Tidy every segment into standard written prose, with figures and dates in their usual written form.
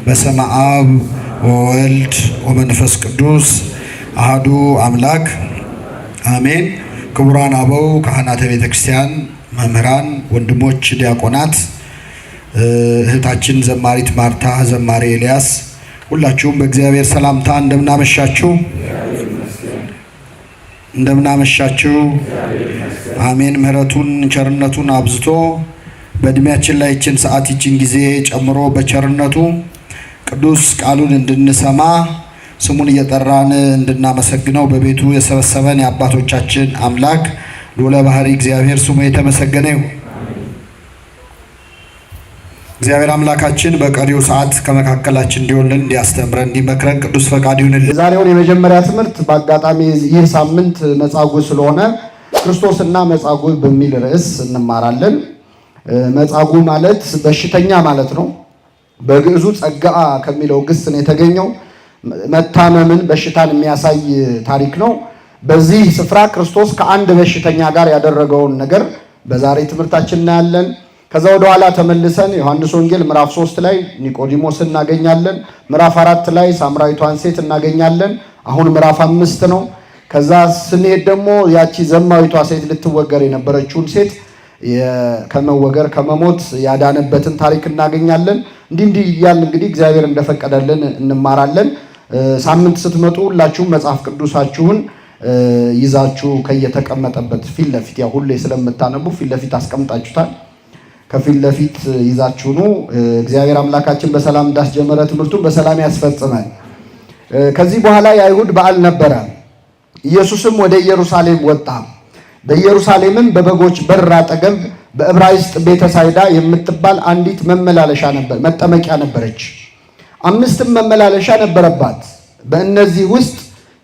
በስመ አብ ወወልድ ወመንፈስ ቅዱስ አሐዱ አምላክ አሜን። ክቡራን አበው ካህናተ ቤተ ክርስቲያን፣ መምህራን፣ ወንድሞች ዲያቆናት፣ እህታችን ዘማሪት ማርታ፣ ዘማሪ ኤልያስ፣ ሁላችሁም በእግዚአብሔር ሰላምታ እንደምናመሻችሁ አሜን። ምሕረቱን ቸርነቱን አብዝቶ በእድሜያችን ላይ ይችን ሰዓት ይችን ጊዜ ጨምሮ በቸርነቱ ቅዱስ ቃሉን እንድንሰማ ስሙን እየጠራን እንድናመሰግነው በቤቱ የሰበሰበን የአባቶቻችን አምላክ ልዑለ ባሕርይ እግዚአብሔር ስሙ የተመሰገነ ይሁን። እግዚአብሔር አምላካችን በቀሪው ሰዓት ከመካከላችን እንዲሆንልን እንዲያስተምረን እንዲመክረን ቅዱስ ፈቃድ ይሁንልን። ዛሬውን የመጀመሪያ ትምህርት በአጋጣሚ ይህ ሳምንት መጻጉዕ ስለሆነ ክርስቶስና መጻጉዕ በሚል ርዕስ እንማራለን። መጻጉዕ ማለት በሽተኛ ማለት ነው። በግዕዙ ጸጋአ ከሚለው ግስ ነው የተገኘው። መታመምን በሽታን የሚያሳይ ታሪክ ነው። በዚህ ስፍራ ክርስቶስ ከአንድ በሽተኛ ጋር ያደረገውን ነገር በዛሬ ትምህርታችን እናያለን። ከዛ ወደ ኋላ ተመልሰን ዮሐንስ ወንጌል ምዕራፍ 3 ላይ ኒቆዲሞስን እናገኛለን። ምዕራፍ 4 ላይ ሳምራዊቷን ሴት እናገኛለን። አሁን ምዕራፍ 5 ነው። ከዛ ስንሄድ ደግሞ ያቺ ዘማዊቷ ሴት ልትወገር የነበረችውን ሴት ከመወገር ከመሞት ያዳነበትን ታሪክ እናገኛለን። እንዲህ እያልን እንግዲህ እግዚአብሔር እንደፈቀደልን እንማራለን። ሳምንት ስትመጡ ሁላችሁም መጽሐፍ ቅዱሳችሁን ይዛችሁ ከየተቀመጠበት ፊት ለፊት ያው ሁሌ ስለምታነቡ ፊት ለፊት አስቀምጣችሁታል። ከፊት ለፊት ይዛችሁ ነው። እግዚአብሔር አምላካችን በሰላም እንዳስጀመረ ትምህርቱን በሰላም ያስፈጽመን። ከዚህ በኋላ የአይሁድ በዓል ነበረ። ኢየሱስም ወደ ኢየሩሳሌም ወጣ። በኢየሩሳሌምም በበጎች በር አጠገብ በዕብራይስጥ ቤተሳይዳ የምትባል አንዲት መጠመቂያ ነበረች። 5 መመላለሻ ነበረባት። በእነዚህ ውስጥ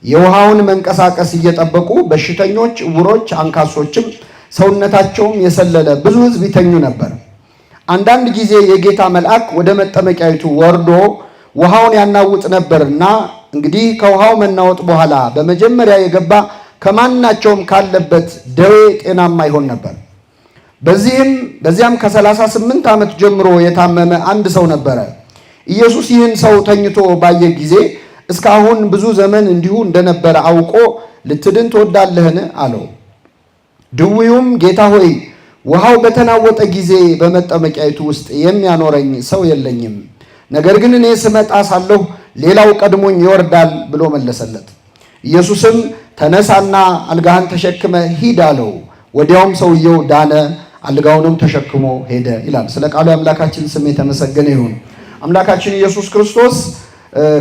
የውሃውን መንቀሳቀስ እየጠበቁ በሽተኞች፣ ዕውሮች፣ አንካሶችም ሰውነታቸውም የሰለለ ብዙ ሕዝብ ይተኙ ነበር። አንዳንድ ጊዜ የጌታ መልአክ ወደ መጠመቂያይቱ ወርዶ ውሃውን ያናውጥ ነበርና እንግዲህ ከውሃው መናወጥ በኋላ በመጀመሪያ የገባ ከማናቸውም ካለበት ደዌ ጤናማ ይሆን ነበር። በዚያም ከ38 ዓመት ጀምሮ የታመመ አንድ ሰው ነበረ። ኢየሱስ ይህን ሰው ተኝቶ ባየ ጊዜ እስካሁን ብዙ ዘመን እንዲሁ እንደነበረ አውቆ ልትድን ትወዳለህን? አለው። ድውዩም ጌታ ሆይ ውሃው በተናወጠ ጊዜ በመጠመቂያይቱ ውስጥ የሚያኖረኝ ሰው የለኝም፣ ነገር ግን እኔ ስመጣ ሳለሁ ሌላው ቀድሞኝ ይወርዳል ብሎ መለሰለት። ኢየሱስም ተነሳና አልጋህን ተሸክመ ሂድ አለው። ወዲያውም ሰውየው ዳነ፣ አልጋውንም ተሸክሞ ሄደ ይላል። ስለ ቃሉ አምላካችን ስም የተመሰገነ ይሁን። አምላካችን ኢየሱስ ክርስቶስ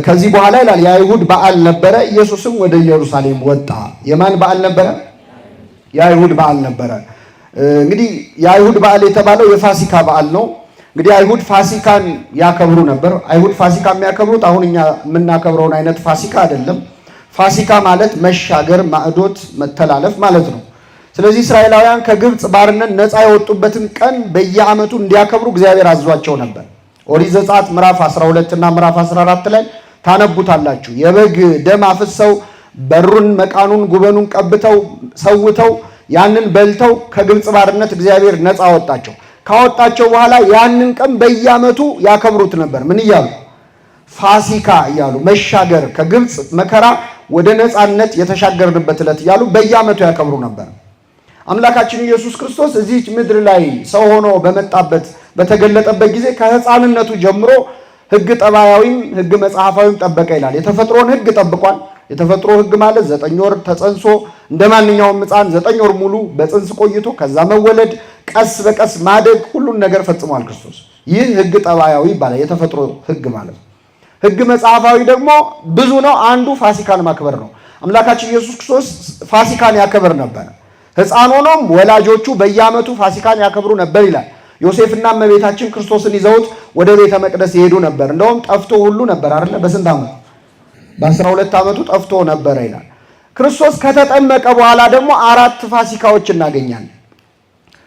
ከዚህ በኋላ ይላል የአይሁድ በዓል ነበረ። ኢየሱስም ወደ ኢየሩሳሌም ወጣ። የማን በዓል ነበረ? የአይሁድ በዓል ነበረ። እንግዲህ የአይሁድ በዓል የተባለው የፋሲካ በዓል ነው። እንግዲህ አይሁድ ፋሲካን ያከብሩ ነበር። አይሁድ ፋሲካ የሚያከብሩት አሁን እኛ የምናከብረውን አይነት ፋሲካ አይደለም። ፋሲካ ማለት መሻገር፣ ማዕዶት፣ መተላለፍ ማለት ነው። ስለዚህ እስራኤላውያን ከግብፅ ባርነት ነፃ የወጡበትን ቀን በየዓመቱ እንዲያከብሩ እግዚአብሔር አዟቸው ነበር። ኦሪት ዘጸአት ምዕራፍ 12 እና ምዕራፍ 14 ላይ ታነቡታላችሁ። የበግ ደም አፍሰው በሩን፣ መቃኑን፣ ጉበኑን ቀብተው ሰውተው ያንን በልተው ከግብፅ ባርነት እግዚአብሔር ነፃ አወጣቸው። ካወጣቸው በኋላ ያንን ቀን በየዓመቱ ያከብሩት ነበር። ምን እያሉ? ፋሲካ እያሉ መሻገር፣ ከግብፅ መከራ ወደ ነፃነት የተሻገርንበት ዕለት እያሉ በየዓመቱ ያከብሩ ነበር። አምላካችን ኢየሱስ ክርስቶስ እዚች ምድር ላይ ሰው ሆኖ በመጣበት በተገለጠበት ጊዜ ከሕፃንነቱ ጀምሮ ሕግ ጠባያዊም ሕግ መጽሐፋዊም ጠበቀ ይላል። የተፈጥሮን ሕግ ጠብቋል። የተፈጥሮ ሕግ ማለት 9 ወር ተጸንሶ እንደ ማንኛውም ሕፃን 9 ወር ሙሉ በጽንስ ቆይቶ ከዛ መወለድ፣ ቀስ በቀስ ማደግ፣ ሁሉን ነገር ፈጽሟል ክርስቶስ። ይህ ሕግ ጠባያዊ ይባላል፣ የተፈጥሮ ሕግ ማለት ነው። ሕግ መጽሐፋዊ ደግሞ ብዙ ነው። አንዱ ፋሲካን ማክበር ነው። አምላካችን ኢየሱስ ክርስቶስ ፋሲካን ያከብር ነበር። ሕፃን ሆኖም ወላጆቹ በየዓመቱ ፋሲካን ያከብሩ ነበር ይላል። ዮሴፍና እመቤታችን ክርስቶስን ይዘውት ወደ ቤተ መቅደስ ይሄዱ ነበር። እንደውም ጠፍቶ ሁሉ ነበር አይደለ? በስንት ዓመቱ? በ12 ዓመቱ ጠፍቶ ነበር ይላል። ክርስቶስ ከተጠመቀ በኋላ ደግሞ 4 ፋሲካዎች እናገኛለን።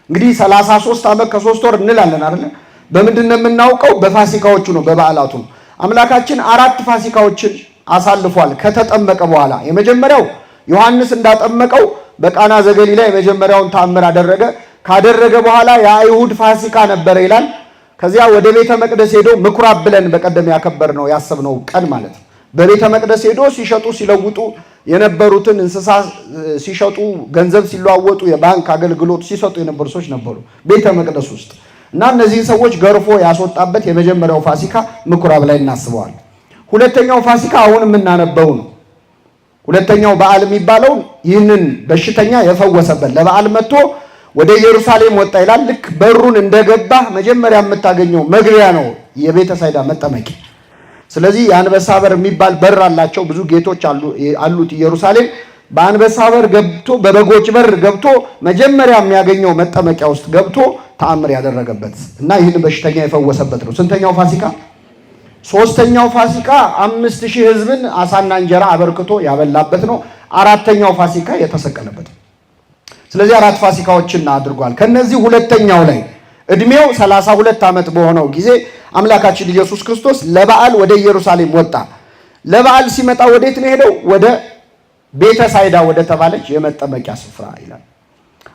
እንግዲህ 33 ዓመት ከ3 ወር እንላለን አይደለ? በምንድን ነው የምናውቀው? በፋሲካዎቹ ነው፣ በበዓላቱ ነው። አምላካችን 4 ፋሲካዎችን አሳልፏል ከተጠመቀ በኋላ። የመጀመሪያው ዮሐንስ እንዳጠመቀው በቃና ዘገሊላ የመጀመሪያውን ተአምር አደረገ። ካደረገ በኋላ የአይሁድ ፋሲካ ነበረ ይላል። ከዚያ ወደ ቤተ መቅደስ ሄዶ ምኩራብ ብለን በቀደም ያከበርነው ያሰብነው ቀን ማለት ነው። በቤተ መቅደስ ሄዶ ሲሸጡ ሲለውጡ የነበሩትን እንስሳ ሲሸጡ ገንዘብ ሲለዋወጡ የባንክ አገልግሎት ሲሰጡ የነበሩ ሰዎች ነበሩ ቤተ መቅደስ ውስጥ እና እነዚህን ሰዎች ገርፎ ያስወጣበት የመጀመሪያው ፋሲካ ምኩራብ ላይ እናስበዋለን። ሁለተኛው ፋሲካ አሁን የምናነበው ነው። ሁለተኛው በዓል የሚባለው ይህንን በሽተኛ የፈወሰበት ለበዓል መጥቶ ወደ ኢየሩሳሌም ወጣ ይላል። ልክ በሩን እንደገባ መጀመሪያ የምታገኘው መግቢያ ነው የቤተ ሳይዳ መጠመቂያ። ስለዚህ የአንበሳ በር የሚባል በር አላቸው። ብዙ ጌቶች አሉት ኢየሩሳሌም። በአንበሳ በር ገብቶ በበጎች በር ገብቶ መጀመሪያ የሚያገኘው መጠመቂያ ውስጥ ገብቶ ተአምር ያደረገበት እና ይህን በሽተኛ የፈወሰበት ነው። ስንተኛው ፋሲካ? ሶስተኛው ፋሲካ 5000 ሕዝብን አሳና እንጀራ አበርክቶ ያበላበት ነው። አራተኛው ፋሲካ የተሰቀለበት ነው። ስለዚህ 4 ፋሲካዎችን አድርጓል። ከነዚህ ሁለተኛው ላይ እድሜው 32 ዓመት በሆነው ጊዜ አምላካችን ኢየሱስ ክርስቶስ ለበዓል ወደ ኢየሩሳሌም ወጣ። ለበዓል ሲመጣ ወዴት ነው ሄደው? ወደ ቤተ ሳይዳ ወደ ተባለች የመጠመቂያ ስፍራ ይላል።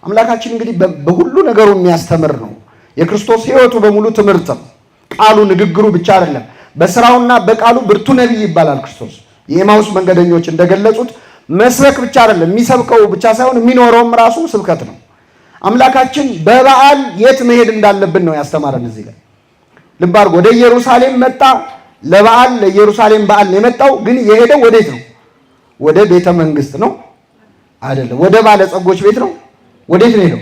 አምላካችን እንግዲህ በሁሉ ነገሩ የሚያስተምር ነው። የክርስቶስ ሕይወቱ በሙሉ ትምህርት ነው። ቃሉ ንግግሩ ብቻ አይደለም። በስራውና በቃሉ ብርቱ ነቢይ ይባላል ክርስቶስ። የኤማውስ መንገደኞች እንደገለጹት መስበክ ብቻ አይደለም፣ የሚሰብከው ብቻ ሳይሆን የሚኖረውም ራሱ ስብከት ነው። አምላካችን በበዓል የት መሄድ እንዳለብን ነው ያስተማረን። እዚህ ላይ ልብ አድርጎ ወደ ኢየሩሳሌም መጣ። ለበዓል ለኢየሩሳሌም በዓል ነው የመጣው። ግን የሄደው ወዴት ነው? ወደ ቤተ መንግስት ነው አይደለም። ወደ ባለጸጎች ቤት ነው። ወዴት ነው ሄደው?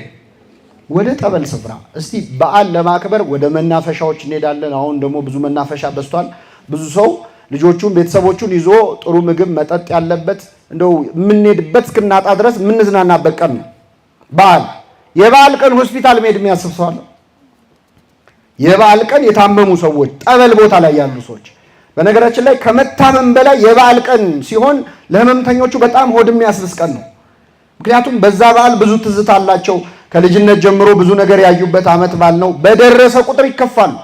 ወደ ጠበል ስፍራ። እስቲ በዓል ለማክበር ወደ መናፈሻዎች እንሄዳለን። አሁን ደግሞ ብዙ መናፈሻ በዝቷል። ብዙ ሰው ልጆቹን ቤተሰቦቹን ይዞ ጥሩ ምግብ መጠጥ ያለበት እንደው የምንሄድበት እስክናጣ ድረስ የምንዝናናበት ቀን ነው በዓል። የበዓል ቀን ሆስፒታል መሄድ የሚያስብ ሰው አለ? የበዓል ቀን የታመሙ ሰዎች፣ ጠበል ቦታ ላይ ያሉ ሰዎች። በነገራችን ላይ ከመታመም በላይ የበዓል ቀን ሲሆን ለህመምተኞቹ በጣም ሆድ የሚያስብስ ቀን ነው። ምክንያቱም በዛ በዓል ብዙ ትዝታ አላቸው። ከልጅነት ጀምሮ ብዙ ነገር ያዩበት ዓመት በዓል ነው። በደረሰ ቁጥር ይከፋሉ።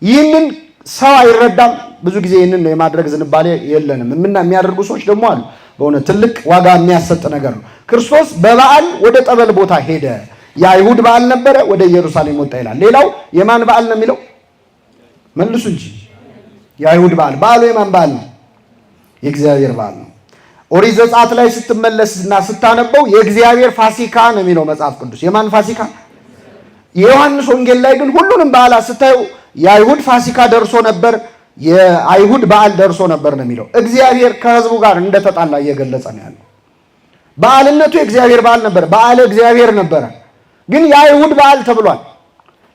ይህንን ሰው አይረዳም። ብዙ ጊዜ ይህንን የማድረግ ዝንባሌ የለንም። የሚያደርጉ ሰዎች ደግሞ አሉ። በእውነት ትልቅ ዋጋ የሚያሰጥ ነገር ነው። ክርስቶስ በበዓል ወደ ጠበል ቦታ ሄደ። የአይሁድ በዓል ነበረ፣ ወደ ኢየሩሳሌም ወጣ ይላል። ሌላው የማን በዓል ነው የሚለው? መልሱ እንጂ። የአይሁድ በዓል። በዓሉ የማን በዓል ነው? የእግዚአብሔር በዓል ነው። ኦሪት ዘጸአት ላይ ስትመለስና ስታነበው የእግዚአብሔር ፋሲካ ነው የሚለው መጽሐፍ ቅዱስ። የማን ፋሲካ? የዮሐንስ ወንጌል ላይ ግን ሁሉንም በዓላት ስታዩ የአይሁድ ፋሲካ ደርሶ ነበር፣ የአይሁድ በዓል ደርሶ ነበር ነው የሚለው። እግዚአብሔር ከሕዝቡ ጋር እንደተጣላ እየገለጸ ነው ያለው። በዓልነቱ የእግዚአብሔር በዓል ነበር፣ በዓለ እግዚአብሔር ነበረ። ግን የአይሁድ በዓል ተብሏል።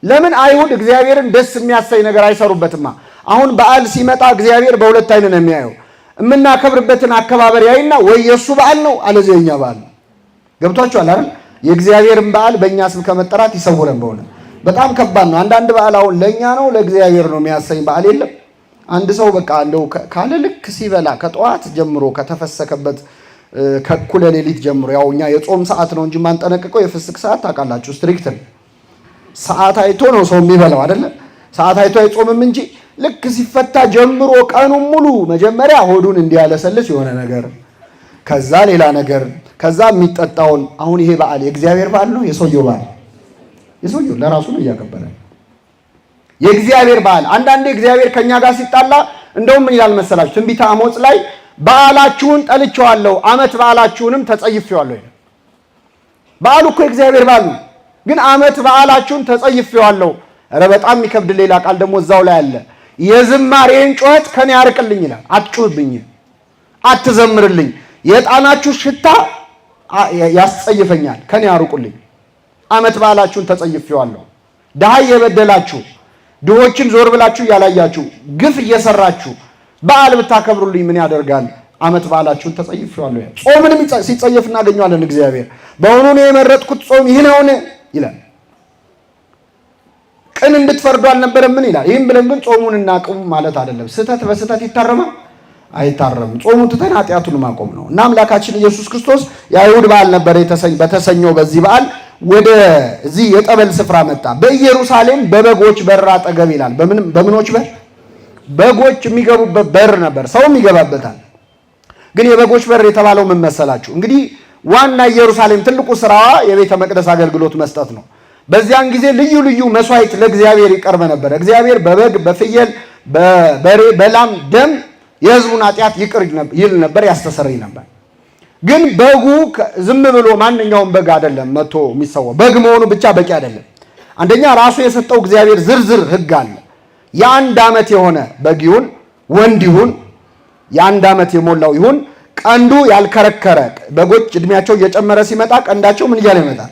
ለምን? አይሁድ እግዚአብሔርን ደስ የሚያሰኝ ነገር አይሰሩበትማ። አሁን በዓል ሲመጣ እግዚአብሔር በሁለት አይን ነው የሚያየው። የምናከብርበትን አከባበር ያይና ወይ የእሱ በዓል ነው አለዚያ የኛ በዓል ነው። ገብቷችኋል አይደል? የእግዚአብሔርን በዓል በእኛ ስም ከመጠራት ይሰውረን። በሆነ በጣም ከባድ ነው። አንዳንድ በዓል አሁን ለእኛ ነው ለእግዚአብሔር ነው የሚያሰኝ በዓል የለም። አንድ ሰው በቃ እንደው ካለ ልክ ሲበላ ከጠዋት ጀምሮ ከተፈሰከበት ከእኩለ ሌሊት ጀምሮ፣ ያው እኛ የጾም ሰዓት ነው እንጂ ማንጠነቅቀው የፍስክ ሰዓት ታውቃላችሁ፣ ስትሪክት ነው። ሰዓት አይቶ ነው ሰው የሚበላው አይደለ? ሰዓት አይቶ አይጾምም እንጂ ልክ ሲፈታ ጀምሮ ቀኑን ሙሉ መጀመሪያ ሆዱን እንዲያለሰልስ የሆነ ነገር፣ ከዛ ሌላ ነገር፣ ከዛ የሚጠጣውን። አሁን ይሄ በዓል የእግዚአብሔር በዓል ነው የሰውየው በዓል? የሰውየው ለራሱ ነው እያከበረ የእግዚአብሔር በዓል። አንዳንዴ እግዚአብሔር ከኛ ጋር ሲጣላ እንደውም ምን ይላል መሰላችሁ? ትንቢተ አሞጽ ላይ በዓላችሁን ጠልቼዋለሁ፣ ዓመት በዓላችሁንም ተጸይፌዋለሁ ይላል። በዓሉ እኮ የእግዚአብሔር በዓል ነው፣ ግን ዓመት በዓላችሁን ተጸይፌዋለሁ። ኧረ በጣም የሚከብድ ሌላ ቃል ደግሞ እዛው ላይ አለ። የዝማሬን ጩኸት ከኔ ያርቅልኝ ይላል። አትጩህብኝ፣ አትዘምርልኝ፣ የዕጣናችሁ ሽታ ያስጸይፈኛል፣ ከኔ ያርቁልኝ። ዓመት በዓላችሁን ተጸይፌዋለሁ። ድሃ እየበደላችሁ ድሆችን ዞር ብላችሁ እያላያችሁ ግፍ እየሰራችሁ በዓል ብታከብሩልኝ ምን ያደርጋል? ዓመት በዓላችሁን ተጸይፌዋለሁ። ጾምንም ሲጸየፍ እናገኘዋለን። እግዚአብሔር በእውኑ ነው የመረጥኩት ጾም ይህ ነውን ይላል። ቅን እንድትፈርዱ አልነበረም ምን ይላል? ይህም ብለን ግን ጾሙን እናቅሙ ማለት አይደለም። ስህተት በስህተት ይታረማል? አይታረምም። ጾሙ ትተን ኃጢአቱን ማቆም ነው። እና አምላካችን ኢየሱስ ክርስቶስ የአይሁድ በዓል ነበር በተሰኘው በዚህ በዓል ወደ እዚህ የጠበል ስፍራ መጣ። በኢየሩሳሌም በበጎች በር አጠገብ ይላል። በምኖች በር? በጎች የሚገቡበት በር ነበር፣ ሰውም ይገባበታል። ግን የበጎች በር የተባለው ምን መሰላችሁ? እንግዲህ ዋና ኢየሩሳሌም ትልቁ ስራዋ የቤተ መቅደስ አገልግሎት መስጠት ነው። በዚያን ጊዜ ልዩ ልዩ መስዋዕት ለእግዚአብሔር ይቀርብ ነበር። እግዚአብሔር በበግ በፍየል በበሬ በላም ደም የሕዝቡን ኃጢአት ይቅር ይል ነበር፣ ያስተሰርይ ነበር። ግን በጉ ዝም ብሎ ማንኛውም በግ አይደለም መጥቶ የሚሰዋው። በግ መሆኑ ብቻ በቂ አይደለም። አንደኛ ራሱ የሰጠው እግዚአብሔር ዝርዝር ሕግ አለ። የአንድ ዓመት የሆነ በግ ይሁን ወንድ ይሁን የአንድ ዓመት የሞላው ይሁን ቀንዱ ያልከረከረ በጎች እድሜያቸው እየጨመረ ሲመጣ ቀንዳቸው ምን እያለ ይመጣል?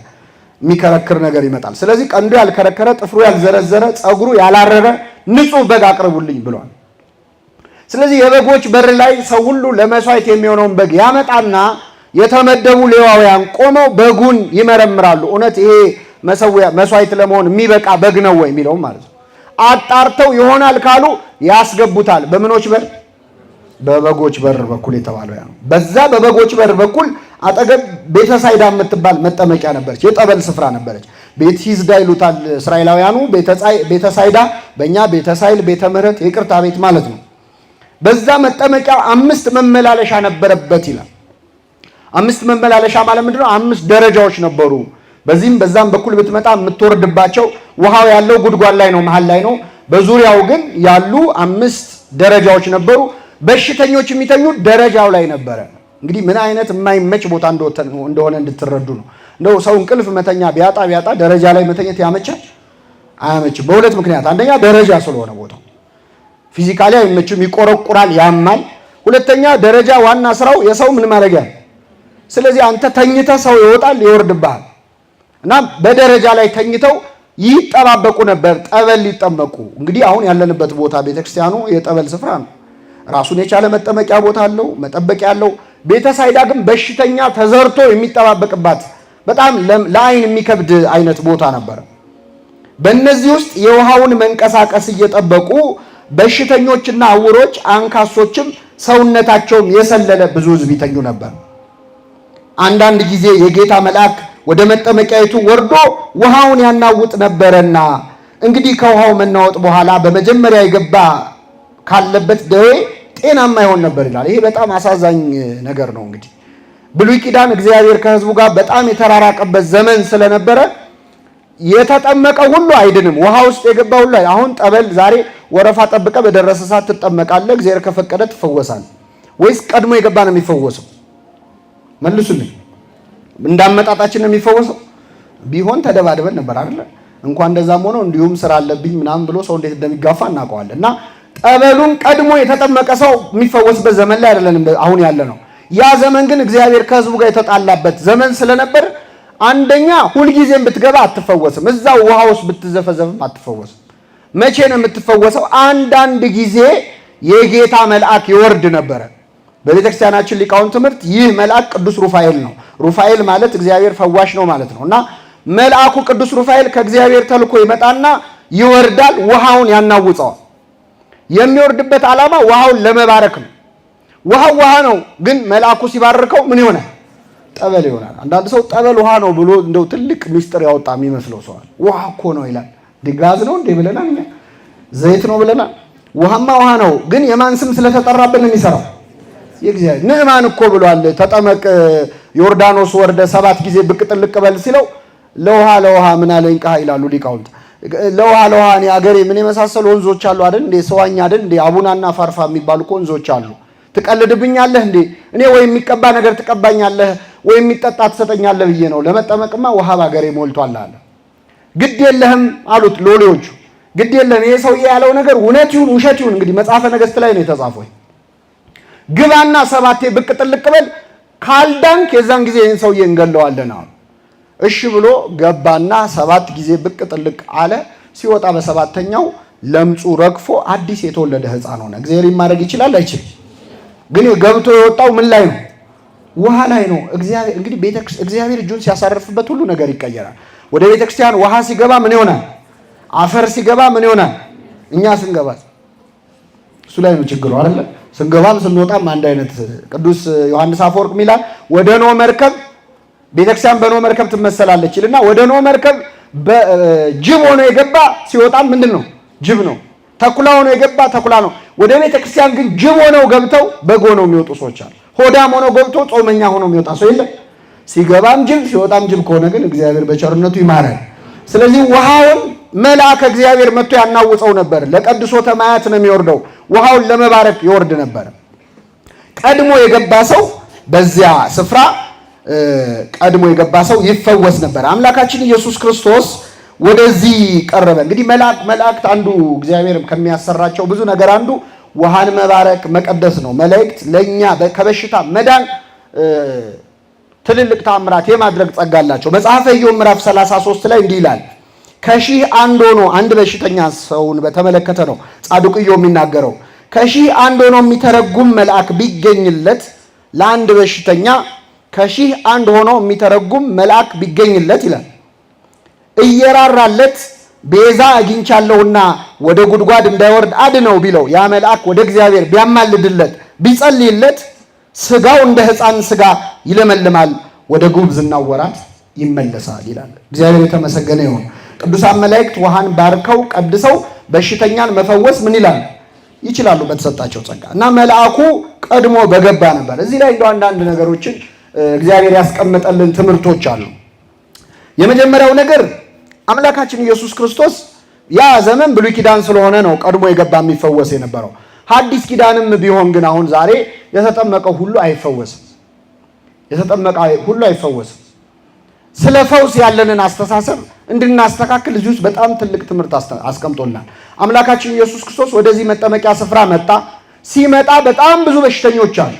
የሚከረክር ነገር ይመጣል። ስለዚህ ቀንዱ ያልከረከረ፣ ጥፍሩ ያልዘረዘረ፣ ፀጉሩ ያላረረ ንጹሕ በግ አቅርቡልኝ ብሏል። ስለዚህ የበጎች በር ላይ ሰው ሁሉ ለመስዋዕት የሚሆነውን በግ ያመጣና የተመደቡ ሌዋውያን ቆመው በጉን ይመረምራሉ። እውነት ይሄ መስዋዕት ለመሆን የሚበቃ በግ ነው ወይ የሚለውም ማለት ነው። አጣርተው ይሆናል ካሉ ያስገቡታል። በምኖች በር? በበጎች በር በኩል የተባለው ያ ነው። በዛ በበጎች በር በኩል አጠገብ ቤተሳይዳ የምትባል መጠመቂያ ነበረች፣ የጠበል ስፍራ ነበረች። ቤት ሂዝዳ ይሉታል እስራኤላውያኑ። ቤተሳይዳ በእኛ ቤተሳይል ቤተ ምሕረት የይቅርታ ቤት ማለት ነው። በዛ መጠመቂያ 5 መመላለሻ ነበረበት ይላል። 5 መመላለሻ ማለት ምንድነው? 5 ደረጃዎች ነበሩ። በዚህም በዛም በኩል ብትመጣ የምትወርድባቸው ውሃው ያለው ጉድጓድ ላይ ነው፣ መሃል ላይ ነው። በዙሪያው ግን ያሉ 5 ደረጃዎች ነበሩ። በሽተኞች የሚተኙ ደረጃው ላይ ነበረ። እንግዲህ ምን አይነት የማይመች ቦታ እንደሆነ እንድትረዱ ነው። እንደው ሰው እንቅልፍ መተኛ ቢያጣ ደረጃ ላይ መተኘት ያመቻል? አያመችም። በሁለት ምክንያት፣ አንደኛ ደረጃ ስለሆነ ቦታው ፊዚካሊ አይመችም፣ ይቆረቁራል፣ ያማል። ሁለተኛ ደረጃ ዋና ስራው የሰው ምን ማድረጊያ። ስለዚህ አንተ ተኝተህ ሰው ይወጣል ይወርድብሃል። እና በደረጃ ላይ ተኝተው ይጠባበቁ ነበር ጠበል ሊጠመቁ። እንግዲህ አሁን ያለንበት ቦታ ቤተክርስቲያኑ የጠበል ስፍራ ነው። ራሱን የቻለ መጠመቂያ ቦታ አለው፣ መጠበቂያ አለው። ቤተሳይዳ ግን በሽተኛ ተዘርቶ የሚጠባበቅባት በጣም ለአይን የሚከብድ አይነት ቦታ ነበር። በእነዚህ ውስጥ የውሃውን መንቀሳቀስ እየጠበቁ በሽተኞችና ዕውሮች አንካሶችም ሰውነታቸውም የሰለለ ብዙ ሕዝብ ይተኙ ነበር። አንዳንድ ጊዜ የጌታ መልአክ ወደ መጠመቂያይቱ ወርዶ ውሃውን ያናውጥ ነበረና እንግዲህ ከውሃው መናወጥ በኋላ በመጀመሪያ የገባ ካለበት ደዌ ጤናማ ይሆን ነበር ይላል። ይሄ በጣም አሳዛኝ ነገር ነው። እንግዲህ ብሉይ ኪዳን እግዚአብሔር ከሕዝቡ ጋር በጣም የተራራቀበት ዘመን ስለነበረ የተጠመቀ ሁሉ አይድንም። ውሃ ውስጥ የገባ ሁሉ አሁን ጠበል ዛሬ ወረፋ ጠብቀ በደረሰ ሰዓት ትጠመቃለህ፣ እግዚአብሔር ከፈቀደ ትፈወሳለህ። ወይስ ቀድሞ የገባ ነው የሚፈወሰው? መልሱልኝ። እንዳመጣጣችን ነው የሚፈወሰው? ቢሆን ተደባድበን ነበር አይደል? እንኳን እንደዛም ሆኖ እንዲሁም ስራ አለብኝ ምናምን ብሎ ሰው እንዴት እንደሚጋፋ እናውቀዋለን። እና ጠበሉን ቀድሞ የተጠመቀ ሰው የሚፈወስበት ዘመን ላይ አይደለንም አሁን ያለ ነው። ያ ዘመን ግን እግዚአብሔር ከሕዝቡ ጋር የተጣላበት ዘመን ስለነበር አንደኛ ሁልጊዜም ብትገባ አትፈወስም፣ እዛው ውሃ ውስጥ ብትዘፈዘፍም አትፈወስም። መቼ ነው የምትፈወሰው? አንዳንድ ጊዜ የጌታ መልአክ ይወርድ ነበረ። በቤተክርስቲያናችን ሊቃውንት ትምህርት ይህ መልአክ ቅዱስ ሩፋኤል ነው። ሩፋኤል ማለት እግዚአብሔር ፈዋሽ ነው ማለት ነው። እና መልአኩ ቅዱስ ሩፋኤል ከእግዚአብሔር ተልኮ ይመጣና ይወርዳል፣ ውሃውን ያናውጸዋል። የሚወርድበት ዓላማ ውሃውን ለመባረክ ነው። ውሃው ውሃ ነው፣ ግን መልአኩ ሲባርከው ምን ይሆናል? ጠበል ይሆናል። አንዳንድ ሰው ጠበል ውሃ ነው ብሎ እንደው ትልቅ ሚስጥር ያወጣ የሚመስለው ሰዋል። ውሃ እኮ ነው ይላል። ጋዝ ነው እንዴ ብለናል እኛ? ዘይት ነው ብለናል? ውሃማ ውሃ ነው፣ ግን የማን ስም ስለተጠራብን ነው የሚሰራው? የእግዚአብሔር። ንዕማን እኮ ብሏል፣ ተጠመቅ ዮርዳኖስ ወርደ 7 ጊዜ ብቅ ጥልቅ በል ሲለው ለውሃ ምን አለኝ ቃ ይላሉ ሊቃውንት። ለውሃ እኔ አገሬ ምን የመሳሰሉ ወንዞች አሉ አይደል እንዴ? ሰዋኛ አይደል እንዴ? አቡናና ፋርፋ የሚባሉ ወንዞች አሉ። ትቀልድብኛለህ እንዴ? እኔ ወይ የሚቀባ ነገር ትቀባኛለህ ወይ የሚጠጣ ትሰጠኛለህ ብዬ ነው። ለመጠመቅማ ውሃ ባገሬ ሞልቷል አለ። ግድ የለህም አሉት ሎሌዎቹ። ግድ የለህም ይሄ ሰውዬ ያለው ነገር እውነት ይሁን ውሸት ይሁን እንግዲህ መጽሐፈ ነገሥት ላይ ነው የተጻፈው። ግባና 7 ብቅ ጥልቅ በል፣ ካልዳንክ የዛን ጊዜ ይህን ሰውዬ እንገለዋለን አሉ። እሺ ብሎ ገባና 7 ጊዜ ብቅ ጥልቅ አለ። ሲወጣ በሰባተኛው ለምጹ ረግፎ አዲስ የተወለደ ሕፃን ሆነ። እግዚአብሔር ማድረግ ይችላል አይችልም? ግን ገብቶ የወጣው ምን ላይ ነው? ውሃ ላይ ነው። እግዚአብሔር እንግዲህ እግዚአብሔር እጁን ሲያሳርፍበት ሁሉ ነገር ይቀየራል። ወደ ቤተክርስቲያን ውሃ ሲገባ ምን ይሆናል? አፈር ሲገባ ምን ይሆናል? እኛ ስንገባ እሱ ላይ ነው ችግሩ አይደለ? ስንገባም ስንወጣም አንድ አይነት። ቅዱስ ዮሐንስ አፈወርቅ ሚላል ወደ ኖህ መርከብ ቤተክርስቲያን በኖህ መርከብ ትመሰላለች ይልና ወደ ኖህ መርከብ ጅብ ሆኖ የገባ ሲወጣም ምንድን ነው? ጅብ ነው። ተኩላ ሆኖ የገባ ተኩላ ነው። ወደ ቤተክርስቲያን ግን ጅብ ሆነው ገብተው በግ ሆነው የሚወጡ ሰዎች አሉ። ሆዳም ሆኖ ገብቶ ጾመኛ ሆኖ የሚወጣ ሰው የለም። ሲገባም ጅብ ሲወጣም ጅብ ከሆነ ግን እግዚአብሔር በቸርነቱ ይማራል። ስለዚህ ውሃውን መልአከ እግዚአብሔር መጥቶ ያናውፀው ነበር። ለቀድሶተ ማያት ነው የሚወርደው። ውሃውን ለመባረክ ይወርድ ነበር። ቀድሞ የገባ ሰው በዚያ ስፍራ ቀድሞ የገባ ሰው ይፈወስ ነበር። አምላካችን ኢየሱስ ክርስቶስ ወደዚህ ቀረበ። እንግዲህ መላእክት አንዱ እግዚአብሔር ከሚያሰራቸው ብዙ ነገር አንዱ ውሃን መባረክ መቀደስ ነው። መላእክት ለኛ ከበሽታ መዳን ትልልቅ ተአምራት የማድረግ ጸጋ አላቸው። መጽሐፈ ኢዮብ ምዕራፍ 33 ላይ እንዲህ ይላል። ከሺህ አንድ ሆኖ አንድ በሽተኛ ሰውን በተመለከተ ነው ጻድቁ ኢዮብ የሚናገረው። ከሺህ አንድ ሆኖ የሚተረጉም መልአክ ቢገኝለት ለአንድ በሽተኛ ከሺህ አንድ ሆኖ የሚተረጉም መልአክ ቢገኝለት ይላል እየራራለት ቤዛ አግኝቻለሁና ወደ ጉድጓድ እንዳይወርድ አድነው ቢለው ያ መልአክ ወደ እግዚአብሔር ቢያማልድለት ቢጸልይለት ስጋው እንደ ሕፃን ስጋ ይለመልማል፣ ወደ ጉብዝናው ወራት ይመለሳል ይላል። እግዚአብሔር የተመሰገነ ይሁን። ቅዱሳን መላእክት ውሃን ባርከው ቀድሰው በሽተኛን መፈወስ ምን ይላል ይችላሉ በተሰጣቸው ጸጋ እና መልአኩ ቀድሞ በገባ ነበር። እዚህ ላይ እንደው አንዳንድ ነገሮችን እግዚአብሔር ያስቀመጠልን ትምህርቶች አሉ። የመጀመሪያው ነገር አምላካችን ኢየሱስ ክርስቶስ ያ ዘመን ብሉይ ኪዳን ስለሆነ ነው ቀድሞ የገባ የሚፈወስ የነበረው። ሐዲስ ኪዳንም ቢሆን ግን አሁን ዛሬ የተጠመቀው ሁሉ አይፈወስም። የተጠመቀ ሁሉ አይፈወስም። ስለ ፈውስ ያለንን አስተሳሰብ እንድናስተካክል እዚህ ውስጥ በጣም ትልቅ ትምህርት አስቀምጦልናል። አምላካችን ኢየሱስ ክርስቶስ ወደዚህ መጠመቂያ ስፍራ መጣ። ሲመጣ በጣም ብዙ በሽተኞች አሉ።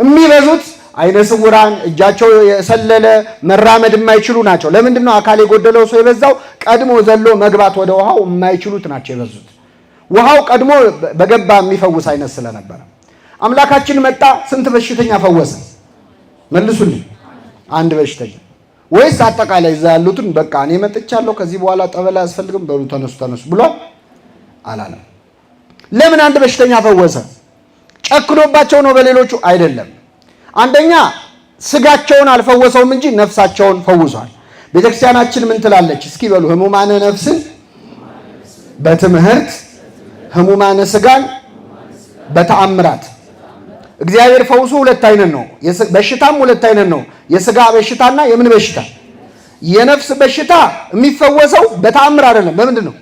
የሚበዙት አይነ ስውራን፣ እጃቸው የሰለለ፣ መራመድ የማይችሉ ናቸው። ለምንድን ነው አካል የጎደለው ሰው የበዛው? ቀድሞ ዘሎ መግባት ወደ ውሃው የማይችሉት ናቸው የበዙት። ውሃው ቀድሞ በገባ የሚፈውስ አይነት ስለነበረ አምላካችን መጣ። ስንት በሽተኛ ፈወሰ? መልሱልኝ። አንድ በሽተኛ ወይስ አጠቃላይ እዛ ያሉትን በቃ እኔ መጥቻለሁ ከዚህ በኋላ ጠበል አያስፈልግም በሉ ተነሱ ብሎ አላለም። ለምን አንድ በሽተኛ ፈወሰ? ጨክኖባቸው ነው በሌሎቹ አይደለም። አንደኛ ስጋቸውን አልፈወሰውም እንጂ ነፍሳቸውን ፈውሷል። ቤተክርስቲያናችን ምን ትላለች? እስኪ በሉ ህሙማነ ነፍስን በትምህርት ህሙማነ ስጋን በተአምራት። እግዚአብሔር ፈውሱ ሁለት አይነት ነው። በሽታም ሁለት አይነት ነው። የስጋ በሽታና የምን በሽታ? የነፍስ በሽታ የሚፈወሰው በተአምር አይደለም። በምንድን ነው?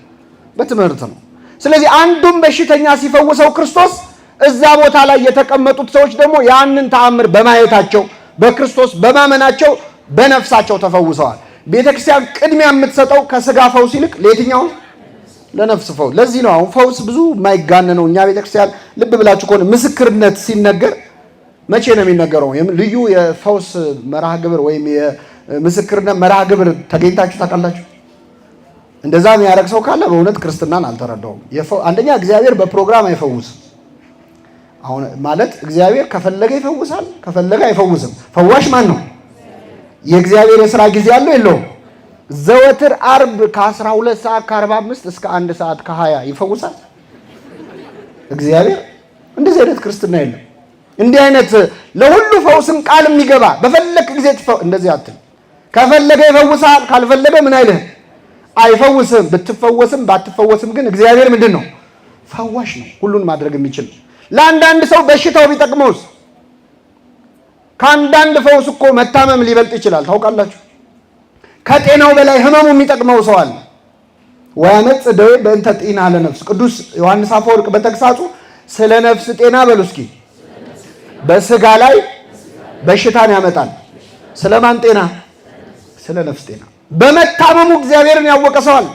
በትምህርት ነው። ስለዚህ አንዱም በሽተኛ ሲፈውሰው ክርስቶስ እዛ ቦታ ላይ የተቀመጡት ሰዎች ደግሞ ያንን ተአምር በማየታቸው በክርስቶስ በማመናቸው በነፍሳቸው ተፈውሰዋል። ቤተክርስቲያን ቅድሚያ የምትሰጠው ከስጋ ፈውስ ይልቅ ለየትኛው? ለነፍስ ፈውስ። ለዚህ ነው አሁን ፈውስ ብዙ የማይጋነነው። እኛ ቤተክርስቲያን ልብ ብላችሁ ከሆነ ምስክርነት ሲነገር መቼ ነው የሚነገረው? ልዩ የፈውስ መርሃ ግብር ወይም የምስክርነት መርሃ ግብር ተገኝታችሁ ታውቃላችሁ? እንደዛ የሚያደርግ ሰው ካለ በእውነት ክርስትናን አልተረዳውም። አንደኛ እግዚአብሔር በፕሮግራም አይፈውስም። አሁን ማለት እግዚአብሔር ከፈለገ ይፈውሳል፣ ከፈለገ አይፈውስም። ፈዋሽ ማን ነው? የእግዚአብሔር የሥራ ጊዜ አለው የለውም? ዘወትር አርብ ከ12 ሰዓት ከ45 እስከ 1 ሰዓት ከ20 ይፈውሳል እግዚአብሔር። እንደዚህ አይነት ክርስትና የለም። እንዲህ አይነት ለሁሉ ፈውስም ቃል የሚገባ በፈለክ ጊዜ እንደዚህ አትል። ከፈለገ ይፈውሳል፣ ካልፈለገ ምን አይልህ አይፈውስም። ብትፈወስም ባትፈወስም ግን እግዚአብሔር ምንድን ነው? ፈዋሽ ነው፣ ሁሉን ማድረግ የሚችል። ለአንዳንድ ሰው በሽታው ቢጠቅመውስ? ከአንዳንድ ፈውስ እኮ መታመም ሊበልጥ ይችላል። ታውቃላችሁ? ከጤናው በላይ ህመሙ የሚጠቅመው ሰው አለ። ወያመጽ ደዌ በእንተ ጤና ለነፍስ። ቅዱስ ዮሐንስ አፈወርቅ በተግሳጹ ስለ ነፍስ ጤና በሉ እስኪ። በስጋ ላይ በሽታን ያመጣል። ስለማን ጤና? ስለ ነፍስ ጤና። በመታመሙ እግዚአብሔርን ያወቀ ሰው አለ።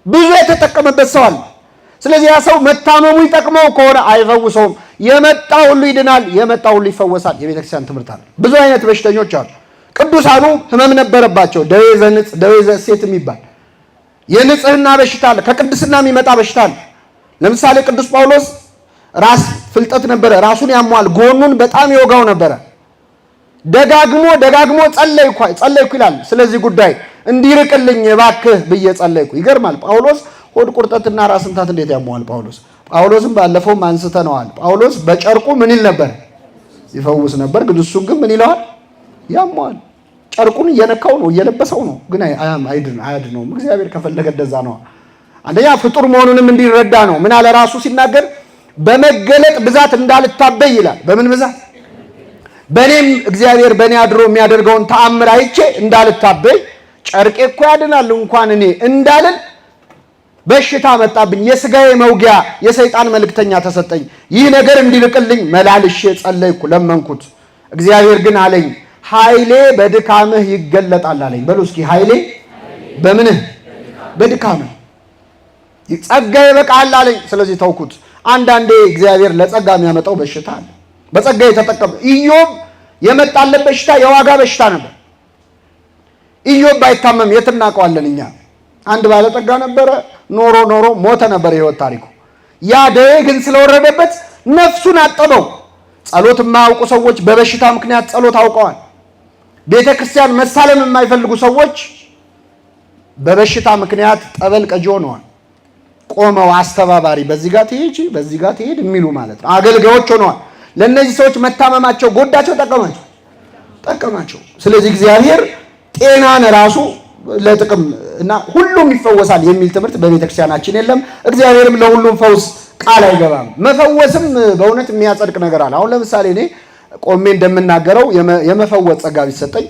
ብዙ የተጠቀመበት ሰው አለ። ስለዚህ ያ ሰው መታመሙ ይጠቅመው ከሆነ አይፈውሰውም። የመጣ ሁሉ ይድናል፣ የመጣ ሁሉ ይፈወሳል። የቤተክርስቲያን ትምህርት አለ። ብዙ አይነት በሽተኞች አሉ። ቅዱሳኑ ህመም ነበረባቸው። ደዌ ዘንጽ፣ ደዌ ዘሴት የሚባል የንጽህና በሽታ አለ። ከቅድስና የሚመጣ በሽታ አለ። ለምሳሌ ቅዱስ ጳውሎስ ራስ ፍልጠት ነበረ፣ ራሱን ያሟል፣ ጎኑን በጣም ይወጋው ነበረ። ደጋግሞ ጸለይኩ ይላል። ስለዚህ ጉዳይ እንዲርቅልኝ እባክህ ብዬ ጸለይኩ። ይገርማል። ጳውሎስ ሆድ ቁርጠትና ራስ ምታት እንዴት ያሟል? ጳውሎስም ባለፈውም አንስተነዋል። ጳውሎስ በጨርቁ ምን ይል ነበር? ይፈውስ ነበር። ግን እሱን ግን ምን ይለዋል? ያሟል። ጨርቁን እየነካው ነው፣ እየለበሰው ነው፣ ግን አያድነውም። እግዚአብሔር ከፈለገ እንደዛ ነው። አንደኛ ፍጡር መሆኑንም እንዲረዳ ነው። ምን አለ ራሱ ሲናገር? በመገለጥ ብዛት እንዳልታበይ ይላል። በምን ብዛት? በእኔም እግዚአብሔር በእኔ አድሮ የሚያደርገውን ተአምር አይቼ እንዳልታበይ ጨርቄ እኮ ያድናል እንኳን እኔ እንዳልን በሽታ መጣብኝ። የስጋዬ መውጊያ የሰይጣን መልእክተኛ ተሰጠኝ። ይህ ነገር እንዲልቅልኝ መላልሼ ጸለይኩ፣ ለመንኩት። እግዚአብሔር ግን አለኝ ኃይሌ በድካምህ ይገለጣል አለኝ። በሉ እስኪ ኃይሌ በምንህ? በድካምህ። ጸጋዬ ይበቃል አለኝ። ስለዚህ ተውኩት። አንዳንዴ እግዚአብሔር ለጸጋ የሚያመጣው በሽታ አለ። በጸጋ የተጠቀመ ኢዮብ የመጣለት በሽታ የዋጋ በሽታ ነበር። ኢዮብ ባይታመም የት እናውቀዋለን እኛ? አንድ ባለጠጋ ነበረ፣ ኖሮ ሞተ ነበር የህይወት ታሪኩ። ያ ደዌ ግን ስለወረደበት ነፍሱን አጠበው። ጸሎት የማያውቁ ሰዎች በበሽታ ምክንያት ጸሎት አውቀዋል። ቤተ ክርስቲያን መሳለም የማይፈልጉ ሰዎች በበሽታ ምክንያት ጠበል ቀጂ ሆነዋል። ቆመው አስተባባሪ በዚህ ጋር ትሄጂ በዚህ ጋር ትሄድ የሚሉ ማለት ነው አገልጋዮች ሆነዋል። ለእነዚህ ሰዎች መታመማቸው ጎዳቸው? ጠቀማቸው? ስለዚህ እግዚአብሔር ጤናን ራሱ ለጥቅም እና ሁሉም ይፈወሳል የሚል ትምህርት በቤተክርስቲያናችን የለም። እግዚአብሔርም ለሁሉም ፈውስ ቃል አይገባም። መፈወስም በእውነት የሚያጸድቅ ነገር አለ። አሁን ለምሳሌ እኔ ቆሜ እንደምናገረው የመፈወስ ጸጋ ቢሰጠኝ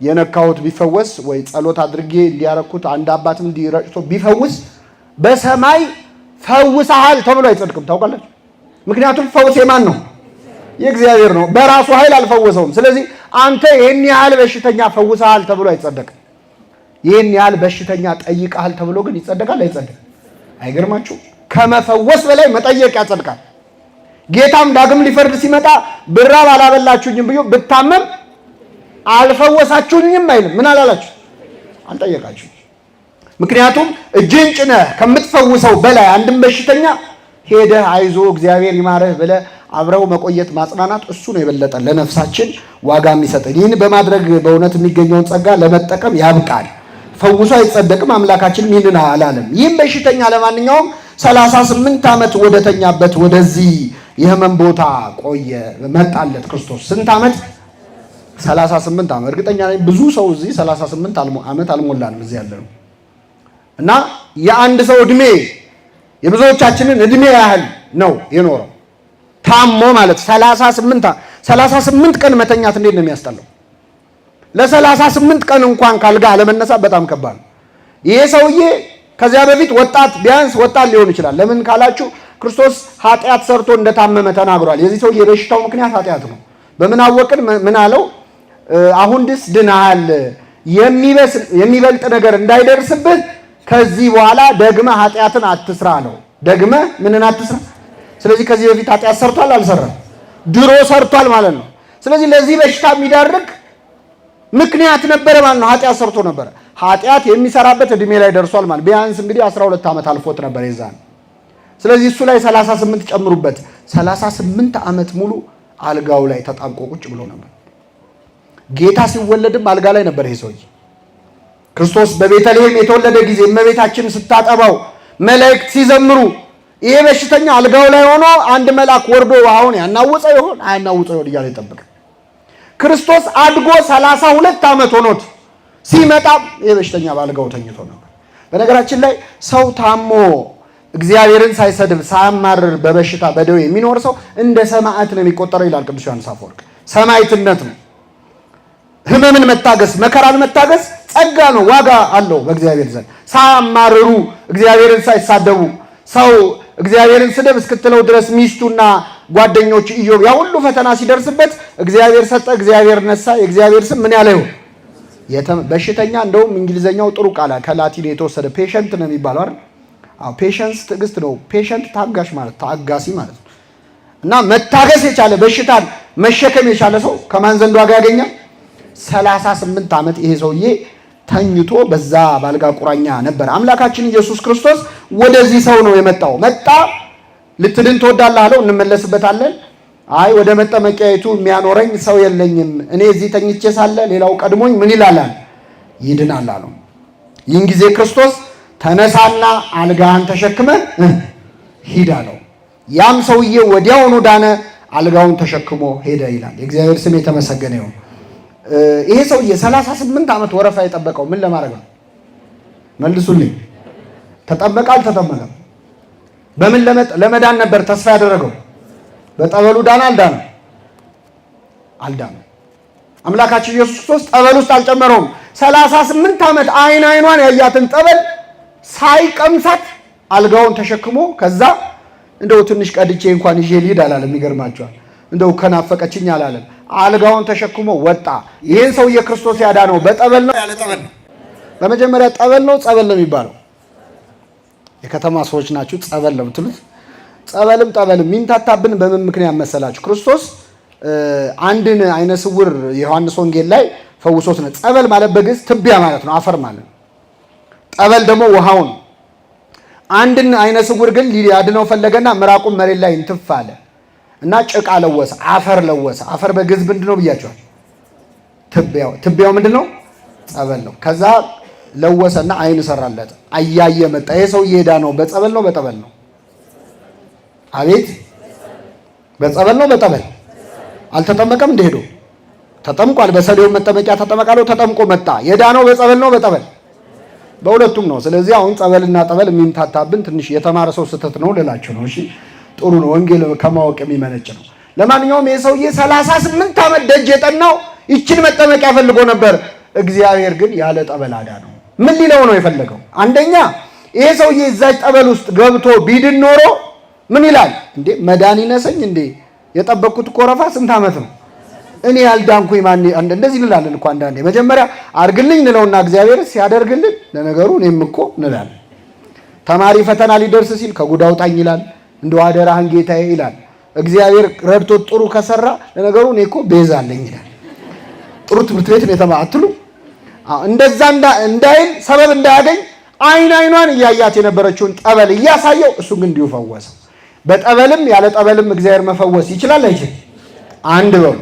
የነካሁት ቢፈወስ ወይ ጸሎት አድርጌ እንዲያረኩት አንድ አባትም እንዲረጭቶ ቢፈውስ በሰማይ ፈውሰሃል ተብሎ አይጸድቅም። ታውቃላችሁ? ምክንያቱም ፈውስ የማን ነው? የእግዚአብሔር ነው። በራሱ ኃይል አልፈወሰውም። ስለዚህ አንተ ይህን ያህል በሽተኛ ፈውሰሃል ተብሎ አይጸደቅም። ይህን ያህል በሽተኛ ጠይቀሃል ተብሎ ግን ይጸደቃል? አይጸደቅም? አይገርማችሁ? ከመፈወስ በላይ መጠየቅ ያጸድቃል። ጌታም ዳግም ሊፈርድ ሲመጣ ብራብ አላበላችሁኝም ብሎ ብታመም አልፈወሳችሁኝም አይልም። ምን አላላችሁ? አልጠየቃችሁ። ምክንያቱም እጅን ጭነህ ከምትፈውሰው በላይ አንድም በሽተኛ ሄደህ አይዞ እግዚአብሔር ይማረህ ብለህ አብረው መቆየት ማጽናናት እሱ ነው የበለጠ ለነፍሳችን ዋጋ የሚሰጠን። ይህን በማድረግ በእውነት የሚገኘውን ጸጋ ለመጠቀም ያብቃል። ፈውሶ አይጸደቅም። አምላካችንም ይህንን አላለም። ይህም በሽተኛ ለማንኛውም 38 ዓመት ወደተኛበት ወደዚህ የህመም ቦታ ቆየ። መጣለት ክርስቶስ። ስንት ዓመት? 38 ዓመት። እርግጠኛ ነኝ ብዙ ሰው እዚህ 38 ዓመት አልሞላንም እዚህ ያለነው እና የአንድ ሰው እድሜ የብዙዎቻችንን እድሜ ያህል ነው የኖረው ታሞ ማለት 38 ቀን መተኛት እንዴት ነው የሚያስጠላው? ለ38 ቀን እንኳን ካልጋ አለመነሳት በጣም ከባድ ነው። ይሄ ሰውዬ ከዚያ በፊት ቢያንስ ወጣት ሊሆን ይችላል። ለምን ካላችሁ ክርስቶስ ኃጢአት ሰርቶ እንደታመመ ተናግሯል። የዚህ ሰውዬ የበሽታው ምክንያት ኃጢአት ነው። በምን አወቅን? ምን አለው? አሁን ድነሃል፣ የሚበልጥ ነገር እንዳይደርስብህ ከዚህ በኋላ ደግመህ ኃጢአትን አትስራ አለው። ደግመህ ምንን አትስራ? ስለዚህ ከዚህ በፊት ኃጢአት ሰርቷል አልሰራም? ድሮ ሰርቷል ማለት ነው። ስለዚህ ለዚህ በሽታ የሚዳርግ ምክንያት ነበረ ማለት ነው። ኃጢአት ሰርቶ ነበረ። ኃጢአት የሚሰራበት እድሜ ላይ ደርሷል ማለት ቢያንስ እንግዲህ 12 ዓመት አልፎት ነበር የዛን። ስለዚህ እሱ ላይ 38 ጨምሩበት። 38 ዓመት ሙሉ አልጋው ላይ ተጣብቆ ቁጭ ብሎ ነበር። ጌታ ሲወለድም አልጋ ላይ ነበር ይሄ ሰውዬ። ክርስቶስ በቤተልሔም የተወለደ ጊዜ እመቤታችን ስታጠባው መላእክት ሲዘምሩ ይሄ በሽተኛ አልጋው ላይ ሆኖ አንድ መልአክ ወርዶ አሁን ያናውፀው ይሆን አያናውፀው ይሆን እያለ ይጠብቃል። ክርስቶስ አድጎ 32 ዓመት ሆኖት ሲመጣ ይሄ በሽተኛ በአልጋው ተኝቶ ነበር። በነገራችን ላይ ሰው ታሞ እግዚአብሔርን ሳይሰድብ ሳያማርር በበሽታ በደዌ የሚኖር ሰው እንደ ሰማዕት ነው የሚቆጠረው ይላል ቅዱስ ዮሐንስ አፈወርቅ። ሰማዕትነት ነው። ህመምን መታገስ፣ መከራን መታገስ ጸጋ ነው፣ ዋጋ አለው በእግዚአብሔር ዘንድ። ሳያማርሩ እግዚአብሔርን ሳይሳደቡ ሰው እግዚአብሔርን ስደብ እስክትለው ድረስ ሚስቱና ጓደኞቹ ኢዮብ ያ ሁሉ ፈተና ሲደርስበት እግዚአብሔር ሰጠ፣ እግዚአብሔር ነሳ፣ የእግዚአብሔር ስም ምን ያለ ይሁን። በሽተኛ እንደውም እንግሊዘኛው ጥሩ ቃል ከላቲን የተወሰደ ፔሸንት ነው የሚባለው አይደል? አዎ ፔሸንስ ትዕግስት ነው። ፔሸንት ታጋሽ ማለት ታጋሲ ማለት ነው። እና መታገስ የቻለ በሽታን መሸከም የቻለ ሰው ከማን ዘንድ ዋጋ ያገኛል? 38 ዓመት ይሄ ሰውዬ ተኝቶ በዛ ባልጋ ቁራኛ ነበር። አምላካችን ኢየሱስ ክርስቶስ ወደዚህ ሰው ነው የመጣው። መጣ ልትድን ትወዳለህ አለው። እንመለስበታለን። አይ ወደ መጠመቂያይቱ የሚያኖረኝ ሰው የለኝም፣ እኔ እዚህ ተኝቼ ሳለ ሌላው ቀድሞኝ ምን ይላል? ይድናል አለው። ይህን ጊዜ ክርስቶስ ተነሳና አልጋህን ተሸክመ ሂድ አለው። ያም ሰውዬ ወዲያውኑ ዳነ፣ አልጋውን ተሸክሞ ሄደ ይላል። የእግዚአብሔር ስም የተመሰገነ ይሁን። ይሄ ሰውዬ 38 ዓመት ወረፋ የጠበቀው ምን ለማድረግ ነው? መልሱልኝ። ተጠመቀ አልተጠመቀም? በምን ለመዳን ነበር ተስፋ ያደረገው? በጠበሉ ዳነ አልዳነ? አምላካችን ኢየሱስ ክርስቶስ ጠበል ውስጥ አልጨመረውም። 38 ዓመት አይኗን ያያትን ጠበል ሳይቀምሳት አልጋውን ተሸክሞ ከዛ እንደው ትንሽ ቀድቼ እንኳን ይዤ ልሂድ አላለም። ይገርማቸዋል። እንደው ከናፈቀችኝ አላለም። አልጋውን ተሸክሞ ወጣ። ይሄን ሰውዬ ክርስቶስ ያዳነው በጠበል ነው ያለ ጠበል ነው? በመጀመሪያ ጠበል ነው ጸበል ነው የሚባለው? የከተማ ሰዎች ናችሁ ጸበል ነው የምትሉት። ጸበልም ጠበልም ሚንታታብን በምን ምክንያት መሰላችሁ? ክርስቶስ አንድን አይነ ስውር የዮሐንስ ወንጌል ላይ ፈውሶት ነው። ጸበል ማለት በግዕዝ ትቢያ ማለት ነው፣ አፈር ማለት ነው። ጠበል ደግሞ ውሃው ነው። አንድን አይነ ስውር ግን ሊያድነው ፈለገና ምራቁን መሬት ላይ እንትፍ አለ እና ጭቃ ለወሰ፣ አፈር ለወሰ። አፈር በግዕዝ ምንድን ነው ብያቸዋል? ትቢያው ምንድን ነው? ጸበል ነው። ከዛ ለወሰና አይን ሰራለት፣ አያየ መጣ። ይሄ ሰው የዳነው በጸበል ነው በጠበል ነው? አቤት በጸበል ነው በጠበል? አልተጠመቀም? እንደሄዶ ተጠምቋል። በሰሌው መጠመቂያ ተጠመቃለው፣ ተጠምቆ መጣ። የዳነው በጸበል ነው በጠበል? በሁለቱም ነው። ስለዚህ አሁን ጸበልና ጠበል የሚምታታብን ትንሽ የተማረ ሰው ስህተት ነው ልላችሁ ነው። እሺ ጥሩ ነው፣ ወንጌል ከማወቅ የሚመነጭ ነው። ለማንኛውም ይሄ ሰውዬ 38 ዓመት ደጅ የጠናው ይችን መጠመቂያ ፈልጎ ነበር። እግዚአብሔር ግን ያለ ጠበል አዳነው። ምን ሊለው ነው የፈለገው? አንደኛ ይሄ ሰውዬ እዛች ጠበል ውስጥ ገብቶ ቢድን ኖሮ ምን ይላል እንዴ? መዳን ይነሰኝ እንዴ? የጠበቅኩት ኮረፋ ስንት ዓመት ነው እኔ ያልዳንኩኝ ማን እንደዚህ እንላለን እኮ አንዳንዴ። መጀመሪያ አርግልኝ እንለውና እግዚአብሔር ሲያደርግልን ለነገሩ እኔም እኮ እንላለን። ተማሪ ፈተና ሊደርስ ሲል ከጉድ አውጣኝ ይላል። እንደው አደራህን ጌታዬ ይላል። እግዚአብሔር ረድቶት ጥሩ ከሰራ ለነገሩ እኔ እኮ ቤዛ አለኝ ይላል። ጥሩ ትምህርት ቤት ነው የተማአትሉ እንደዛ እንዳይል ሰበብ እንዳያገኝ አይኗን እያያት የነበረችውን ጠበል እያሳየው እሱ ግን እንዲሁ ፈወሰው። በጠበልም ያለ ጠበልም እግዚአብሔር መፈወስ ይችላል አይችል? አንድ በሉ።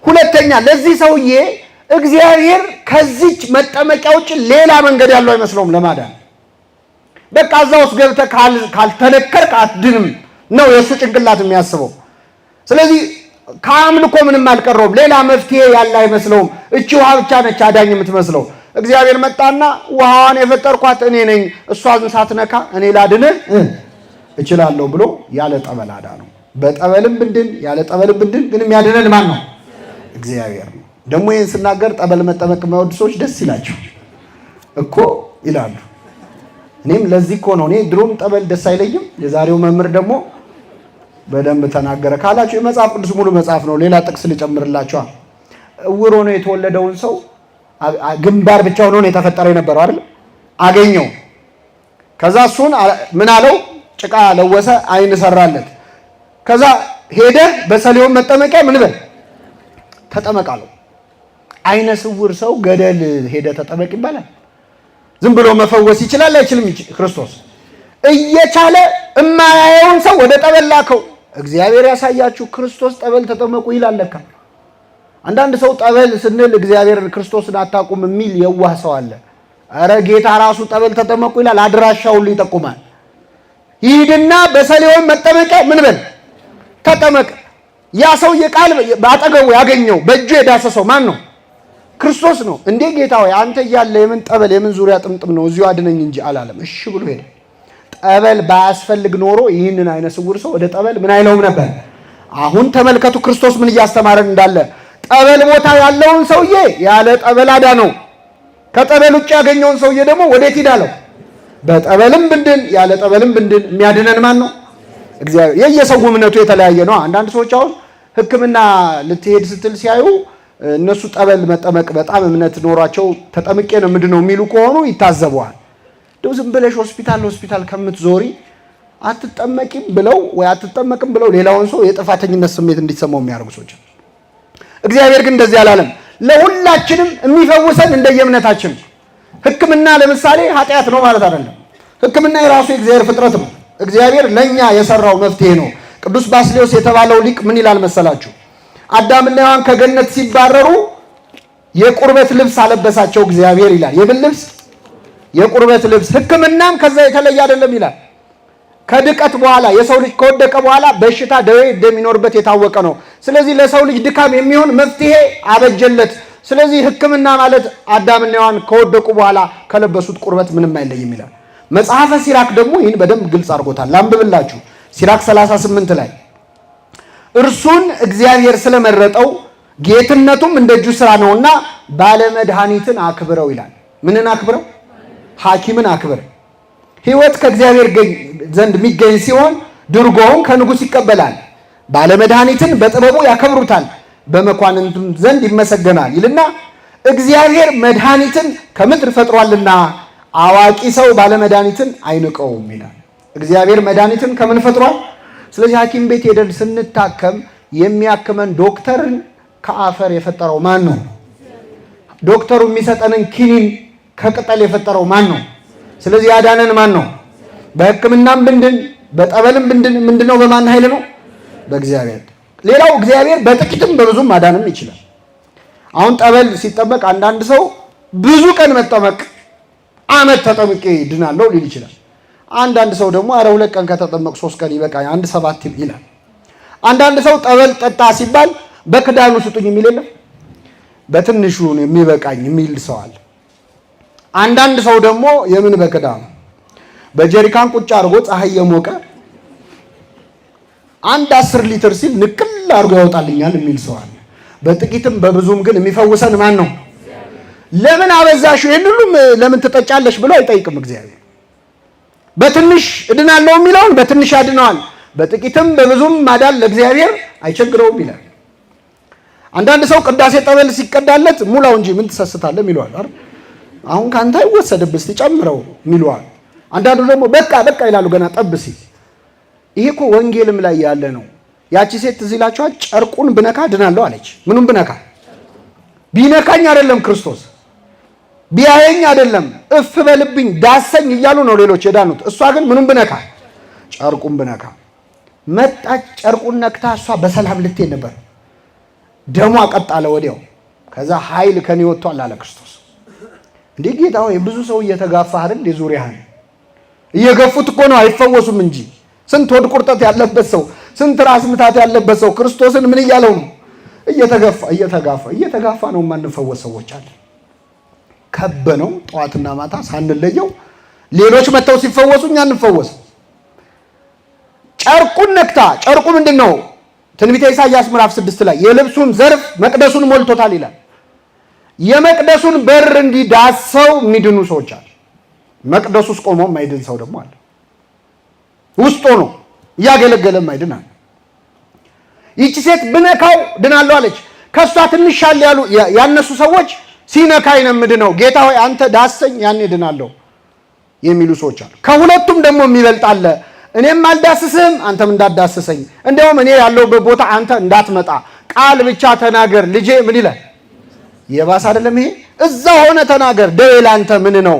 ሁለተኛ ለዚህ ሰውዬ እግዚአብሔር ከዚች መጠመቂያ ውጭ ሌላ መንገድ ያለው አይመስለውም ለማዳን። በቃ እዛ ውስጥ ገብተህ ካልተነከርክ አትድንም ነው የእሱ ጭንቅላት የሚያስበው። ስለዚህ ከአምልኮ ምንም አልቀረውም፣ ሌላ መፍትሄ ያለ አይመስለውም። እቺ ውሃ ብቻ ነች አዳኝ የምትመስለው። እግዚአብሔር መጣና ውሃዋን የፈጠርኳት እኔ ነኝ፣ እሷን ሳትነካ እኔ ላድንህ እችላለሁ ብሎ ያለ ጠበል አዳነው። በጠበልም ብንድን ያለ ጠበልም ብንድን ግን የሚያድነን ማን ነው? እግዚአብሔር ነው። ደግሞ ይህን ስናገር ጠበል መጠመቅ የማይወዱ ሰዎች ደስ ይላቸው እኮ ይላሉ። እኔም ለዚህ እኮ ነው እኔ ድሮም ጠበል ደስ አይለኝም። የዛሬው መምህር ደግሞ በደንብ ተናገረ ካላችሁ የመጽሐፍ ቅዱስ ሙሉ መጽሐፍ ነው። ሌላ ጥቅስ ልጨምርላችኋል። እውር ሆኖ የተወለደውን ሰው ግንባር ብቻ ሆኖ ነው የተፈጠረ የነበረው አይደል? አገኘው። ከዛ እሱን ምን አለው? ጭቃ ለወሰ፣ አይን ሰራለት። ከዛ ሄደ በሰሌውን መጠመቂያ ምን በል ተጠመቃለሁ። አይነ ስውር ሰው ገደል ሄደ ተጠመቅ ይባላል? ዝም ብሎ መፈወስ ይችላል አይችልም? ክርስቶስ እየቻለ እማያየውን ሰው ወደ ጠበል ላከው። እግዚአብሔር ያሳያችሁ። ክርስቶስ ጠበል ተጠመቁ ይላል ለካ። አንዳንድ ሰው ጠበል ስንል እግዚአብሔርን ክርስቶስን አታውቁም የሚል የዋህ ሰው አለ። አረ ጌታ ራሱ ጠበል ተጠመቁ ይላል። አድራሻውን ይጠቁማል። ይሂድና በሰሌውን መጠመቂያ ምን በል ተጠመቅ። ያ ሰውዬ ቃል ባጠገቡ ያገኘው በእጁ የዳሰሰው ማን ነው? ክርስቶስ ነው። እንዴ ጌታ ሆይ አንተ እያለ የምን ጠበል የምን ዙሪያ ጥምጥም ነው? እዚሁ አድነኝ እንጂ አላለም። እሺ ብሎ ሄደ። ጠበል ባያስፈልግ ኖሮ ይህንን አይነ ስውር ሰው ወደ ጠበል ምን አይለውም ነበር። አሁን ተመልከቱ ክርስቶስ ምን እያስተማረን እንዳለ። ጠበል ቦታ ያለውን ሰውዬ ያለ ጠበል አዳነው። ከጠበል ውጭ ያገኘውን ሰውዬ ደግሞ ወዴት ሂዳለው? በጠበልም ብንድን ያለ ጠበልም ብንድን የሚያድነን ማን ነው? እግዚአብሔር። የየሰው እምነቱ የተለያየ ነው። አንዳንድ ሰዎች አሁን ሕክምና ልትሄድ ስትል ሲያዩ እነሱ ጠበል መጠመቅ በጣም እምነት ኖሯቸው ተጠምቄ ነው ምንድነው የሚሉ ከሆኑ ይታዘበዋል። እንደው ዝም ብለሽ ሆስፒታል ከምትዞሪ አትጠመቂም ብለው ወይ አትጠመቅም ብለው ሌላውን ሰው የጥፋተኝነት ስሜት እንዲሰማው የሚያደርጉ ሰዎች። እግዚአብሔር ግን እንደዚህ አላለም። ለሁላችንም የሚፈውሰን እንደየእምነታችን። ሕክምና ለምሳሌ ኃጢአት ነው ማለት አይደለም። ሕክምና የራሱ የእግዚአብሔር ፍጥረት ነው። እግዚአብሔር ለኛ የሰራው መፍትሄ ነው። ቅዱስ ባስልዮስ የተባለው ሊቅ ምን ይላል መሰላችሁ? አዳምና ሔዋን ከገነት ሲባረሩ የቁርበት ልብስ አለበሳቸው እግዚአብሔር ይላል። የምን ልብስ? የቁርበት ልብስ። ሕክምናም ከዛ የተለየ አይደለም ይላል። ከድቀት በኋላ የሰው ልጅ ከወደቀ በኋላ በሽታ ደዌ እንደሚኖርበት የታወቀ ነው። ስለዚህ ለሰው ልጅ ድካም የሚሆን መፍትሄ አበጀለት። ስለዚህ ሕክምና ማለት አዳምና ሔዋን ከወደቁ በኋላ ከለበሱት ቁርበት ምንም አይለይም ይላል። መጽሐፈ ሲራክ ደግሞ ይህን በደንብ ግልጽ አድርጎታል። ላንብብላችሁ። ሲራክ 38 ላይ እርሱን እግዚአብሔር ስለመረጠው ጌትነቱም እንደ እጁ ስራ ነውና ባለመድኃኒትን አክብረው ይላል። ምንን አክብረው? ሐኪምን አክብር። ሕይወት ከእግዚአብሔር ዘንድ የሚገኝ ሲሆን ድርጎውን ከንጉሥ ይቀበላል። ባለመድኃኒትን በጥበቡ ያከብሩታል፣ በመኳንንቱም ዘንድ ይመሰገናል ይልና እግዚአብሔር መድኃኒትን ከምድር ፈጥሯልና አዋቂ ሰው ባለመድኃኒትን አይንቀውም ይላል። እግዚአብሔር መድኃኒትን ከምን ፈጥሯል? ስለዚህ ሐኪም ቤት ሄደን ስንታከም የሚያክመን ዶክተርን ከአፈር የፈጠረው ማን ነው? ዶክተሩ የሚሰጠንን ኪኒን ከቅጠል የፈጠረው ማን ነው? ስለዚህ ያዳነን ማን ነው? በሕክምናም ብንድን በጠበልም ብንድን ምንድነው? በማን ኃይል ነው? በእግዚአብሔር። ሌላው እግዚአብሔር በጥቂትም በብዙም ማዳንም ይችላል። አሁን ጠበል ሲጠመቅ አንዳንድ ሰው ብዙ ቀን መጠመቅ ዓመት ተጠምቄ ድናለሁ ሊል ይችላል። አንዳንድ ሰው ደግሞ አረ 2 ቀን ከተጠመቅ 3 ቀን ይበቃኝ 1 7 ይላል። አንዳንድ ሰው ጠበል ጠጣ ሲባል በክዳኑ ስጡኝ የሚል የለም፣ በትንሹ የሚበቃኝ የሚል ሰው አለ። አንዳንድ ሰው ደግሞ የምን በክዳኑ በጀሪካን ቁጭ አድርጎ ፀሐይ የሞቀ 10 ሊትር ሲል ንቅል አድርጎ ያወጣልኛል የሚል ሰው አለ። በጥቂትም በብዙም ግን የሚፈውሰን ማን ነው? ለምን አበዛሽው ይሄን ሁሉም ለምን ትጠጫለሽ ብሎ አይጠይቅም እግዚአብሔር። በትንሽ እድናለሁ የሚለውን በትንሽ ያድነዋል፣ በጥቂትም በብዙም ማዳን ለእግዚአብሔር አይቸግረውም ይላል። አንዳንድ ሰው ቅዳሴ ጠበል ሲቀዳለት ሙላው እንጂ ምን ትሰስታለህ ይለዋል አይደል? አሁን ካንተ አይወሰድብህ እስቲ ጨምረው ይለዋል። አንዳንዱ ደግሞ በቃ ይላሉ ገና ጠብ ሲል። ይሄ እኮ ወንጌልም ላይ ያለ ነው። ያቺ ሴት እዚህ ላችኋል ጨርቁን ብነካ ድናለሁ አለች። ምኑን ብነካ? ቢነካኝ አይደለም ክርስቶስ ቢያየኝ አይደለም እፍ በልብኝ ዳሰኝ እያሉ ነው ሌሎች የዳኑት። እሷ ግን ምኑን ብነካ? ጨርቁን ብነካ። መጣች ጨርቁን ነክታ እሷ በሰላም ልትሄድ ነበር። ደሟ ቀጣለ ወዲያው። ከዛ ኃይል ከኔ ወጥቷል አለ ክርስቶስ። እንዴ ጌታ ሆይ ብዙ ሰው እየተጋፋ አይደል የዙሪያህን እየገፉት እኮ ነው አይፈወሱም እንጂ። ስንት ወድ ቁርጠት ያለበት ሰው፣ ስንት ራስ ምታት ያለበት ሰው ክርስቶስን ምን እያለው ነው? እየተጋፋ ነው የማንፈወስ ሰዎች አለ። ከበነው ጠዋትና ማታ ሳንለየው ሌሎች መተው ሲፈወሱ እኛ እንፈወስ። ጨርቁን ነክታ፣ ጨርቁ ምንድን ነው? ትንቢተ ኢሳይያስ ምዕራፍ 6 ላይ የልብሱን ዘርፍ መቅደሱን ሞልቶታል ይላል። የመቅደሱን በር እንዲዳሰው የሚድኑ ሰዎች አሉ። መቅደሱ ውስጥ ቆሞ የማይድን ሰው ደግሞ አለ። ውስጥ ሆኖ እያገለገለ የማይድን አለ። ይቺ ሴት ብነካው ድናለሁ አለች። ከሷ ትንሽ ያሉ ያነሱ ሰዎች ሲነካኝ ነው የምድነው፣ ጌታ ሆይ አንተ ዳሰኝ ያኔ ድናለሁ የሚሉ ሰዎች አሉ። ከሁለቱም ደግሞ የሚበልጥ አለ። እኔም አልዳስስህም አንተም እንዳትዳስሰኝ፣ እንደውም እኔ ያለሁበት ቦታ አንተ እንዳትመጣ ቃል ብቻ ተናገር ልጄ ምን ይላል? የባሰ አይደለም ይሄ? እዛ ሆነ ተናገር፣ ደዌ ላንተ ምን ነው?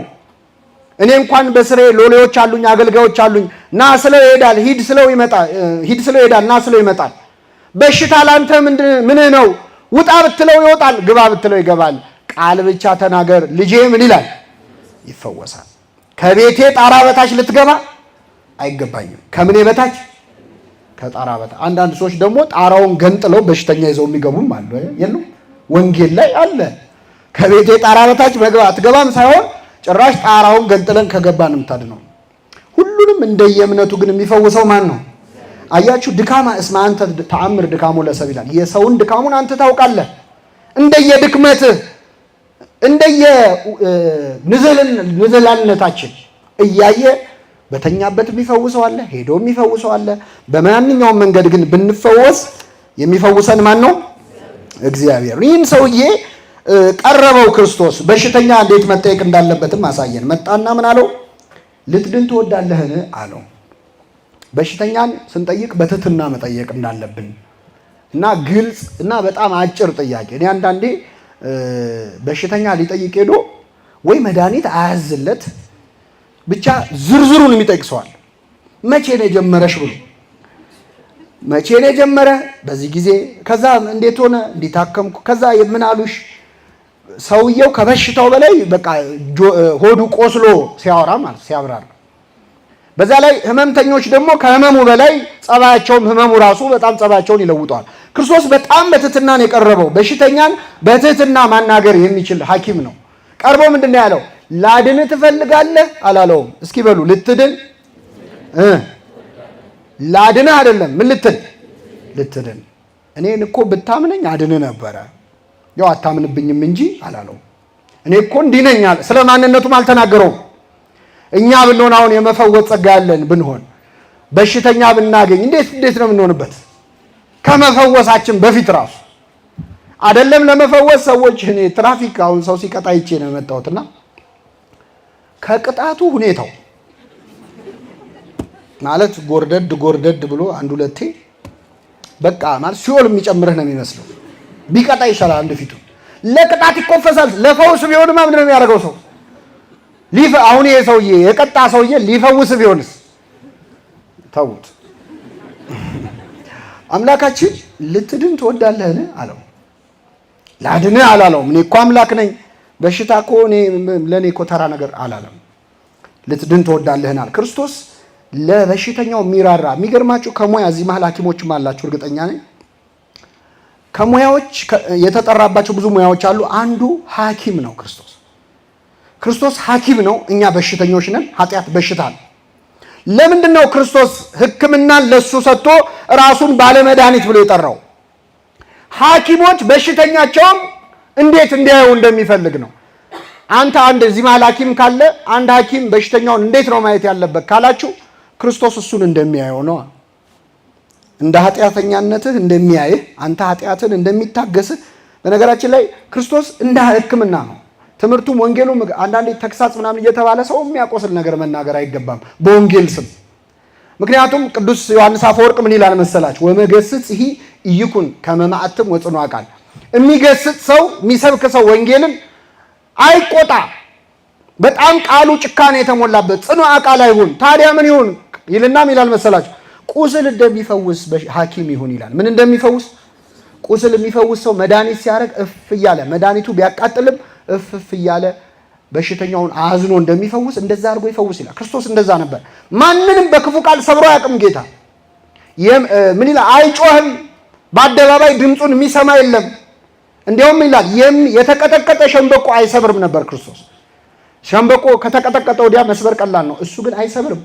እኔ እንኳን በስሬ ሎሌዎች አሉኝ፣ አገልጋዮች አሉኝ። ና ስለው ይሄዳል፣ ሂድ ስለው ይሄዳል፣ ና ስለው ይመጣል። በሽታ ላንተ ምንህ ነው? ውጣ ብትለው ይወጣል፣ ግባ ብትለው ይገባል። ቃል ብቻ ተናገር ልጄ ምን ይላል? ይፈወሳል። ከቤቴ ጣራ በታች ልትገባ አይገባኝም። ከምኔ በታች? ከጣራ በታች። አንዳንድ ሰዎች ደግሞ ጣራውን ገንጥለው በሽተኛ ይዘው የሚገቡም አሉ። የሉም? ወንጌል ላይ አለ። ከቤቴ ጣራ በታች መግባት አትገባም ሳይሆን ጭራሽ ጣራውን ገንጥለን ከገባን የምታድነው። ሁሉንም እንደየእምነቱ ግን የሚፈውሰው ማን ነው? አያችሁ፣ ድካማ እስመ አንተ ተአምር ድካሙ ለሰብ ይላል። የሰውን ድካሙን አንተ ታውቃለህ። እንደየድክመትህ እንደየንዝህላልነታችን እያየ በተኛበት የሚፈውሰው አለ፣ ሄዶ የሚፈውሰው አለ። በማንኛውም መንገድ ግን ብንፈወስ የሚፈውሰን ማን ነው? እግዚአብሔር። ይህን ሰውዬ ቀረበው ክርስቶስ። በሽተኛ እንዴት መጠየቅ እንዳለበትም አሳየን። መጣና ምን አለው? ልትድን ትወዳለህን አለው። በሽተኛን ስንጠይቅ በትህትና መጠየቅ እንዳለብን እና ግልጽ እና በጣም አጭር ጥያቄ። እኔ አንዳንዴ በሽተኛ ሊጠይቅ ሄዶ ወይ መድኃኒት አያዝለት ብቻ ዝርዝሩን የሚጠይቅ ሰዋል። መቼ ነው የጀመረሽ ብሎ መቼ ነው የጀመረ? በዚህ ጊዜ። ከዛ እንዴት ሆነ? እንዲታከምኩ። ከዛ ምን አሉሽ? ሰውየው ከበሽታው በላይ በቃ ሆዱ ቆስሎ ሲያወራ ማለት ሲያብራራ። በዛ ላይ ህመምተኞች ደግሞ ከህመሙ በላይ ጸባያቸውም ህመሙ ራሱ በጣም ጸባያቸውን ይለውጠዋል። ክርስቶስ በጣም በትህትና ነው የቀረበው። በሽተኛን በትህትና ማናገር የሚችል ሐኪም ነው። ቀርቦ ምንድን ነው ያለው? ላድን ትፈልጋለህ አላለውም። እስኪ በሉ ልትድን ላድንህ አይደለም ምን ልትድን እኔን እኮ ብታምነኝ አድን ነበረ፣ ያው አታምንብኝም እንጂ አላለው። እኔ እኮ እንዲህ ነኝ አለ። ስለ ማንነቱም አልተናገረውም። እኛ ብንሆን አሁን የመፈወስ ጸጋ ያለን ብንሆን በሽተኛ ብናገኝ እንዴት ነው የምንሆንበት? ከመፈወሳችን በፊት ራሱ አይደለም ለመፈወስ ሰዎች። እኔ ትራፊክ አሁን ሰው ሲቀጣ ይቼ ነው የመጣሁትና ከቅጣቱ ሁኔታው ማለት ጎርደድ ብሎ አንድ ሁለቴ በቃ ማለት ሲኦል የሚጨምርህ ነው የሚመስለው። ቢቀጣ ይሻላል አንድ ፊቱ ለቅጣት ይኮፈሳል። ለፈውስ ቢሆንማ ምንድን ነው የሚያደርገው ሰው? አሁን ይሄ ሰውዬ የቀጣ ሰውዬ ሊፈውስ ቢሆንስ? ተውት። አምላካችን ልትድን ትወዳለህን አለው። ላድንህ አላለውም። እኔ እኮ አምላክ ነኝ፣ በሽታ እኮ ለእኔ እኮ ተራ ነገር አላለም። ልትድን ትወዳለህን አለ። ክርስቶስ ለበሽተኛው የሚራራ የሚገርማችሁ ከሙያ እዚህ መሀል ሐኪሞችም አላችሁ እርግጠኛ ነኝ። ከሙያዎች የተጠራባቸው ብዙ ሙያዎች አሉ። አንዱ ሐኪም ነው። ክርስቶስ ሐኪም ነው። እኛ በሽተኞች ነን። ኃጢአት በሽታ ነው። ለምንድን ነው ክርስቶስ ሕክምናን ለሱ ሰጥቶ ራሱን ባለመድኃኒት ብሎ የጠራው? ሐኪሞች በሽተኛቸውም እንዴት እንዲያዩ እንደሚፈልግ ነው። አንተ እዚህ መሀል ሐኪም ካለ አንድ ሐኪም በሽተኛውን እንዴት ነው ማየት ያለበት ካላችሁ ክርስቶስ እሱን እንደሚያየው ነው። እንደ ኃጢአተኛነትህ እንደሚያይህ፣ አንተ ኃጢአትን እንደሚታገስህ። በነገራችን ላይ ክርስቶስ እንደ ሕክምና ነው ትምህርቱም ወንጌሉም። አንዳንዴ ተግሳጽ ምናምን እየተባለ ሰው የሚያቆስል ነገር መናገር አይገባም በወንጌል ስም። ምክንያቱም ቅዱስ ዮሐንስ አፈወርቅ ምን ይላል መሰላችሁ? ወመገስጽ ይህ ይኩን ከመማዕትም ወጽኑ ቃል። የሚገስጽ ሰው የሚሰብክ ሰው ወንጌልን አይቆጣ፣ በጣም ቃሉ ጭካኔ የተሞላበት ጽኑ ቃል አይሁን። ታዲያ ምን ይሁን ይልና ይላል መሰላችሁ? ቁስል እንደሚፈውስ ሐኪም ይሁን ይላል። ምን እንደሚፈውስ? ቁስል የሚፈውስ ሰው መድኃኒት ሲያደርግ እፍ እያለ መድኃኒቱ ቢያቃጥልም እፍ እያለ በሽተኛውን አዝኖ እንደሚፈውስ እንደዛ አድርጎ ይፈውስ ይላል። ክርስቶስ እንደዛ ነበር። ማንንም በክፉ ቃል ሰብሮ አያውቅም ጌታ። ምን ይላል? አይጮህም፣ በአደባባይ ድምፁን የሚሰማ የለም። እንዲያውም ይላል የተቀጠቀጠ ሸንበቆ አይሰብርም ነበር ክርስቶስ። ሸንበቆ ከተቀጠቀጠ ወዲያ መስበር ቀላል ነው፣ እሱ ግን አይሰብርም።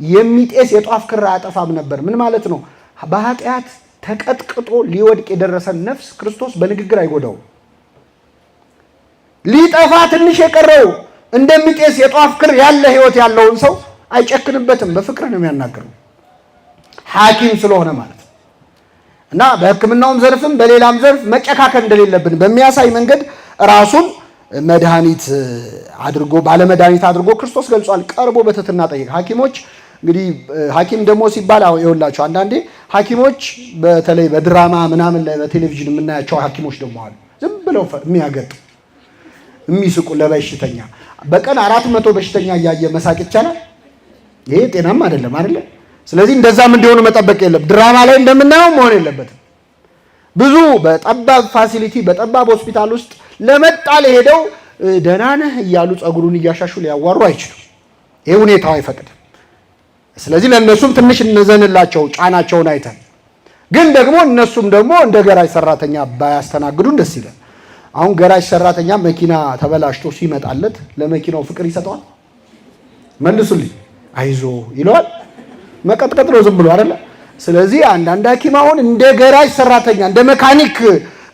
የሚጤስ የጧፍ ክር አያጠፋም ነበር። ምን ማለት ነው? በኃጢአት ተቀጥቅጦ ሊወድቅ የደረሰን ነፍስ ክርስቶስ በንግግር አይጎዳውም። ሊጠፋ ትንሽ የቀረው እንደሚጤስ የጧፍ ክር ያለ ህይወት ያለውን ሰው አይጨክንበትም፣ በፍቅር ነው የሚያናግረው ሐኪም ስለሆነ ማለት ነው። እና በሕክምናውም ዘርፍም በሌላም ዘርፍ መጨካከል እንደሌለብን በሚያሳይ መንገድ ራሱን መድኃኒት አድርጎ ባለመድኃኒት አድርጎ ክርስቶስ ገልጿል። ቀርቦ በትህትና ጠየቀ። ሐኪሞች እንግዲህ ሐኪም ደግሞ ሲባል ይኸውላችሁ አንዳንዴ ሐኪሞች በተለይ በድራማ ምናምን ላይ በቴሌቪዥን የምናያቸው ሐኪሞች ደግሞ አሉ ዝም ብለው የሚያገጡ የሚስቁ ለበሽተኛ። በቀን 400 በሽተኛ እያየ መሳቅ ይቻላል? ይሄ ጤናም አይደለም አይደለ? ስለዚህ እንደዛም እንዲሆኑ መጠበቅ የለም። ድራማ ላይ እንደምናየው መሆን የለበትም። ብዙ በጠባብ ፋሲሊቲ በጠባብ ሆስፒታል ውስጥ ለመጣ ለሄደው ደህና ነህ እያሉ ጸጉሩን እያሻሹ ሊያዋሩ አይችሉም። ይሄ ሁኔታው አይፈቅድም። ስለዚህ ለእነሱም ትንሽ እንዘንላቸው ጫናቸውን አይተን፣ ግን ደግሞ እነሱም ደግሞ እንደ ገራጅ ሰራተኛ ባያስተናግዱን ደስ ይላል። አሁን ገራጅ ሰራተኛ መኪና ተበላሽቶ ሲመጣለት ለመኪናው ፍቅር ይሰጠዋል? መልሱልኝ። አይዞ ይለዋል? መቀጥቀጥ ነው ዝም ብሎ አይደለ? ስለዚህ አንዳንድ ሐኪም አሁን እንደ ገራጅ ሰራተኛ እንደ መካኒክ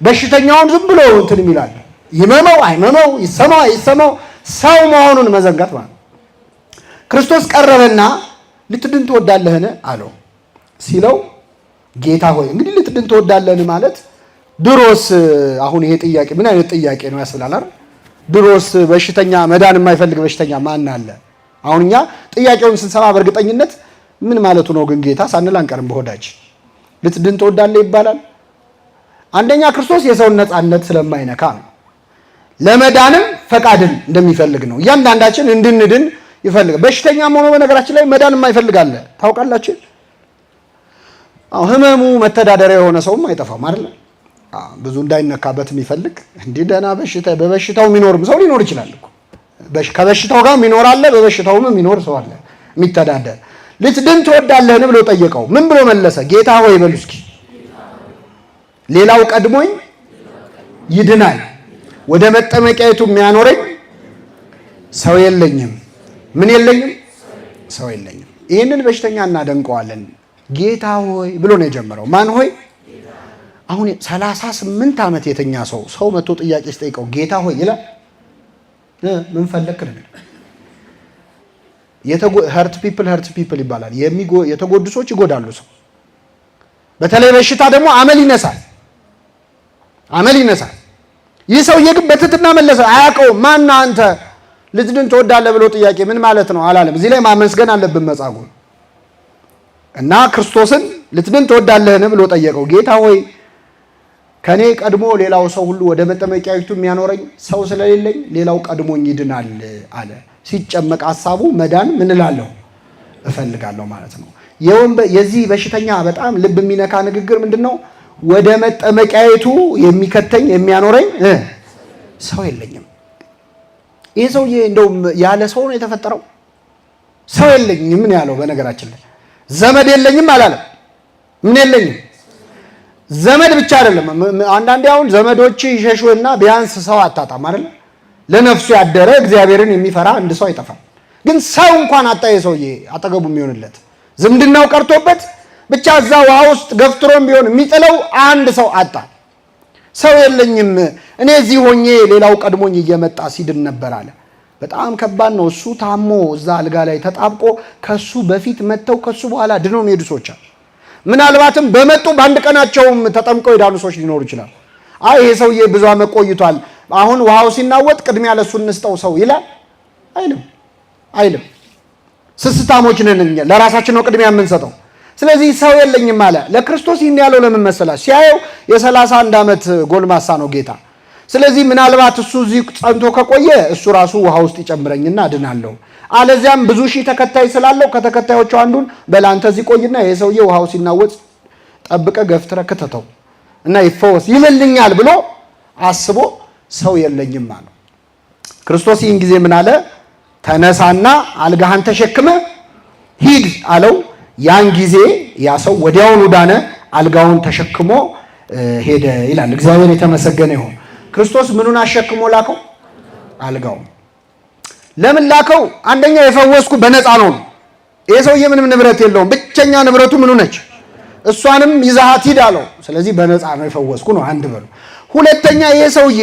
በሽተኛውን ዝም ብሎ እንትን ይላል። ይመመው አይመመው ይሰማው አይሰማው ሰው መሆኑን መዘንጋት ማለት። ክርስቶስ ቀረበና ልትድን ትወዳለህን አለው። ሲለው ጌታ ሆይ እንግዲህ ልትድን ትወዳለህን ማለት ድሮስ አሁን ይሄ ጥያቄ ምን አይነት ጥያቄ ነው ያስብላል አይደል? ድሮስ በሽተኛ መዳን የማይፈልግ በሽተኛ ማን አለ? አሁን እኛ ጥያቄውን ስንሰማ በእርግጠኝነት ምን ማለቱ ነው ግን ጌታ ሳንል አንቀርም በሆዳችን። ልትድን ትወዳለህ ይባላል። አንደኛ ክርስቶስ የሰውን ነፃነት ስለማይነካ ነው። ለመዳንም ፈቃድን እንደሚፈልግ ነው። እያንዳንዳችን እንድንድን ይፈልጋል። በሽተኛም ሆኖ በነገራችን ላይ መዳን የማይፈልግ አለ ታውቃላችሁ። ህመሙ መተዳደሪያ የሆነ ሰውም አይጠፋም አይደል? ብዙ እንዳይነካበት የሚፈልግ እንዲህ ደህና በበሽታው የሚኖርም ሰው ሊኖር ይችላል እኮ። ከበሽታው ጋር የሚኖር አለ፣ በበሽታውም የሚኖር ሰው አለ የሚተዳደር። ልትድን ትወዳለህን ብሎ ጠየቀው። ምን ብሎ መለሰ? ጌታ ሆይ በሉ እስኪ ሌላው ቀድሞኝ ይድናል፣ ወደ መጠመቂያይቱ የሚያኖረኝ ሰው የለኝም። ምን የለኝም? ሰው የለኝም። ይህንን በሽተኛ እናደንቀዋለን። ጌታ ሆይ ብሎ ነው የጀመረው። ማን ሆይ? አሁን 38 ዓመት የተኛ ሰው መጥቶ ጥያቄ ሲጠይቀው ጌታ ሆይ ይላል ምን ፈለክ ነው? ሀርት ፒፕል ይባላል። የተጎዱ ሰዎች ይጎዳሉ ሰው። በተለይ በሽታ ደግሞ አመል ይነሳል። ይህ ሰውዬ ግን በትህትና መለሰ። አያውቀውም። ማን አንተ ልትድን ትወዳለህ ብሎ ጥያቄ ምን ማለት ነው አላለም። እዚህ ላይ ማመስገን አለብን መጻጉዕ እና ክርስቶስን ልትድን ትወዳለህን ብሎ ጠየቀው። ጌታ ሆይ ከኔ ቀድሞ ሌላው ሰው ሁሉ ወደ መጠመቂያይቱ የሚያኖረኝ ሰው ስለሌለኝ ሌላው ቀድሞኝ ይድናል አለ። ሲጨመቅ ሐሳቡ መዳን ምን እላለሁ እፈልጋለሁ ማለት ነው። የዚህ በሽተኛ በጣም ልብ የሚነካ ንግግር ምንድነው? ወደ መጠመቂያይቱ የሚከተኝ የሚያኖረኝ ሰው የለኝም። ይህ ሰውዬ እንደውም ያለ ሰው ነው የተፈጠረው። ሰው የለኝም ምን ያለው? በነገራችን ላይ ዘመድ የለኝም አላለም። ምን የለኝም? ዘመድ ብቻ አይደለም። አንዳንዴ አሁን ዘመዶች ይሸሹና ቢያንስ ሰው አታጣም አይደል? ለነፍሱ ያደረ እግዚአብሔርን የሚፈራ አንድ ሰው አይጠፋም። ግን ሰው እንኳን አጣ። የሰውዬ አጠገቡ የሚሆንለት ዝምድናው ቀርቶበት ብቻ እዛ ውሃ ውስጥ ገፍትሮም ቢሆን የሚጥለው አንድ ሰው አጣ። ሰው የለኝም እኔ እዚህ ሆኜ ሌላው ቀድሞኝ እየመጣ ሲድን ነበር አለ። በጣም ከባድ ነው። እሱ ታሞ እዛ አልጋ ላይ ተጣብቆ ከሱ በፊት መጥተው ከሱ በኋላ ድነው የሚሄዱ ሰዎች አሉ። ምናልባትም በመጡ በአንድ ቀናቸውም ተጠምቀው የዳኑ ሰዎች ሊኖሩ ይችላል። አይ ይሄ ሰውዬ ብዙ ዓመት ቆይቷል፣ አሁን ውሃው ሲናወጥ ቅድሚያ ለሱ እንስጠው ሰው ይላል አይልም። ስስታሞች ነን እኛ፣ ለራሳችን ነው ቅድሚያ የምንሰጠው። ስለዚህ ሰው የለኝም አለ። ለክርስቶስ ይህን ያለው ለምን መሰላችሁ? ሲያየው የ31 ዓመት ጎልማሳ ነው ጌታ። ስለዚህ ምናልባት እሱ እዚህ ጸንቶ ከቆየ እሱ ራሱ ውሃ ውስጥ ይጨምረኝና እድናለሁ፣ አለዚያም ብዙ ሺህ ተከታይ ስላለው ከተከታዮቹ አንዱን በላንተ እዚህ ቆይና ይሄ ሰውዬ ውሃው ሲናወጥ ጠብቀ ገፍትረ ከተተው እና ይፈወስ ይልልኛል ብሎ አስቦ ሰው የለኝም አለ። ክርስቶስ ይህን ጊዜ ምን አለ? ተነሳና አልጋህን ተሸክመ ሂድ አለው። ያን ጊዜ ያ ሰው ወዲያውኑ ዳነ፣ አልጋውን ተሸክሞ ሄደ ይላል። እግዚአብሔር የተመሰገነ ይሁን። ክርስቶስ ምኑን አሸክሞ ላከው? አልጋውን። ለምን ላከው? አንደኛ የፈወስኩ በነፃ ነው። ይሄ ሰውዬ ምንም ንብረት የለውም። ብቸኛ ንብረቱ ምኑ ነች? እሷንም ይዛሃት ሂድ አለው። ስለዚህ በነፃ ነው የፈወስኩ ነው አንድ በሉ። ሁለተኛ ይሄ ሰውዬ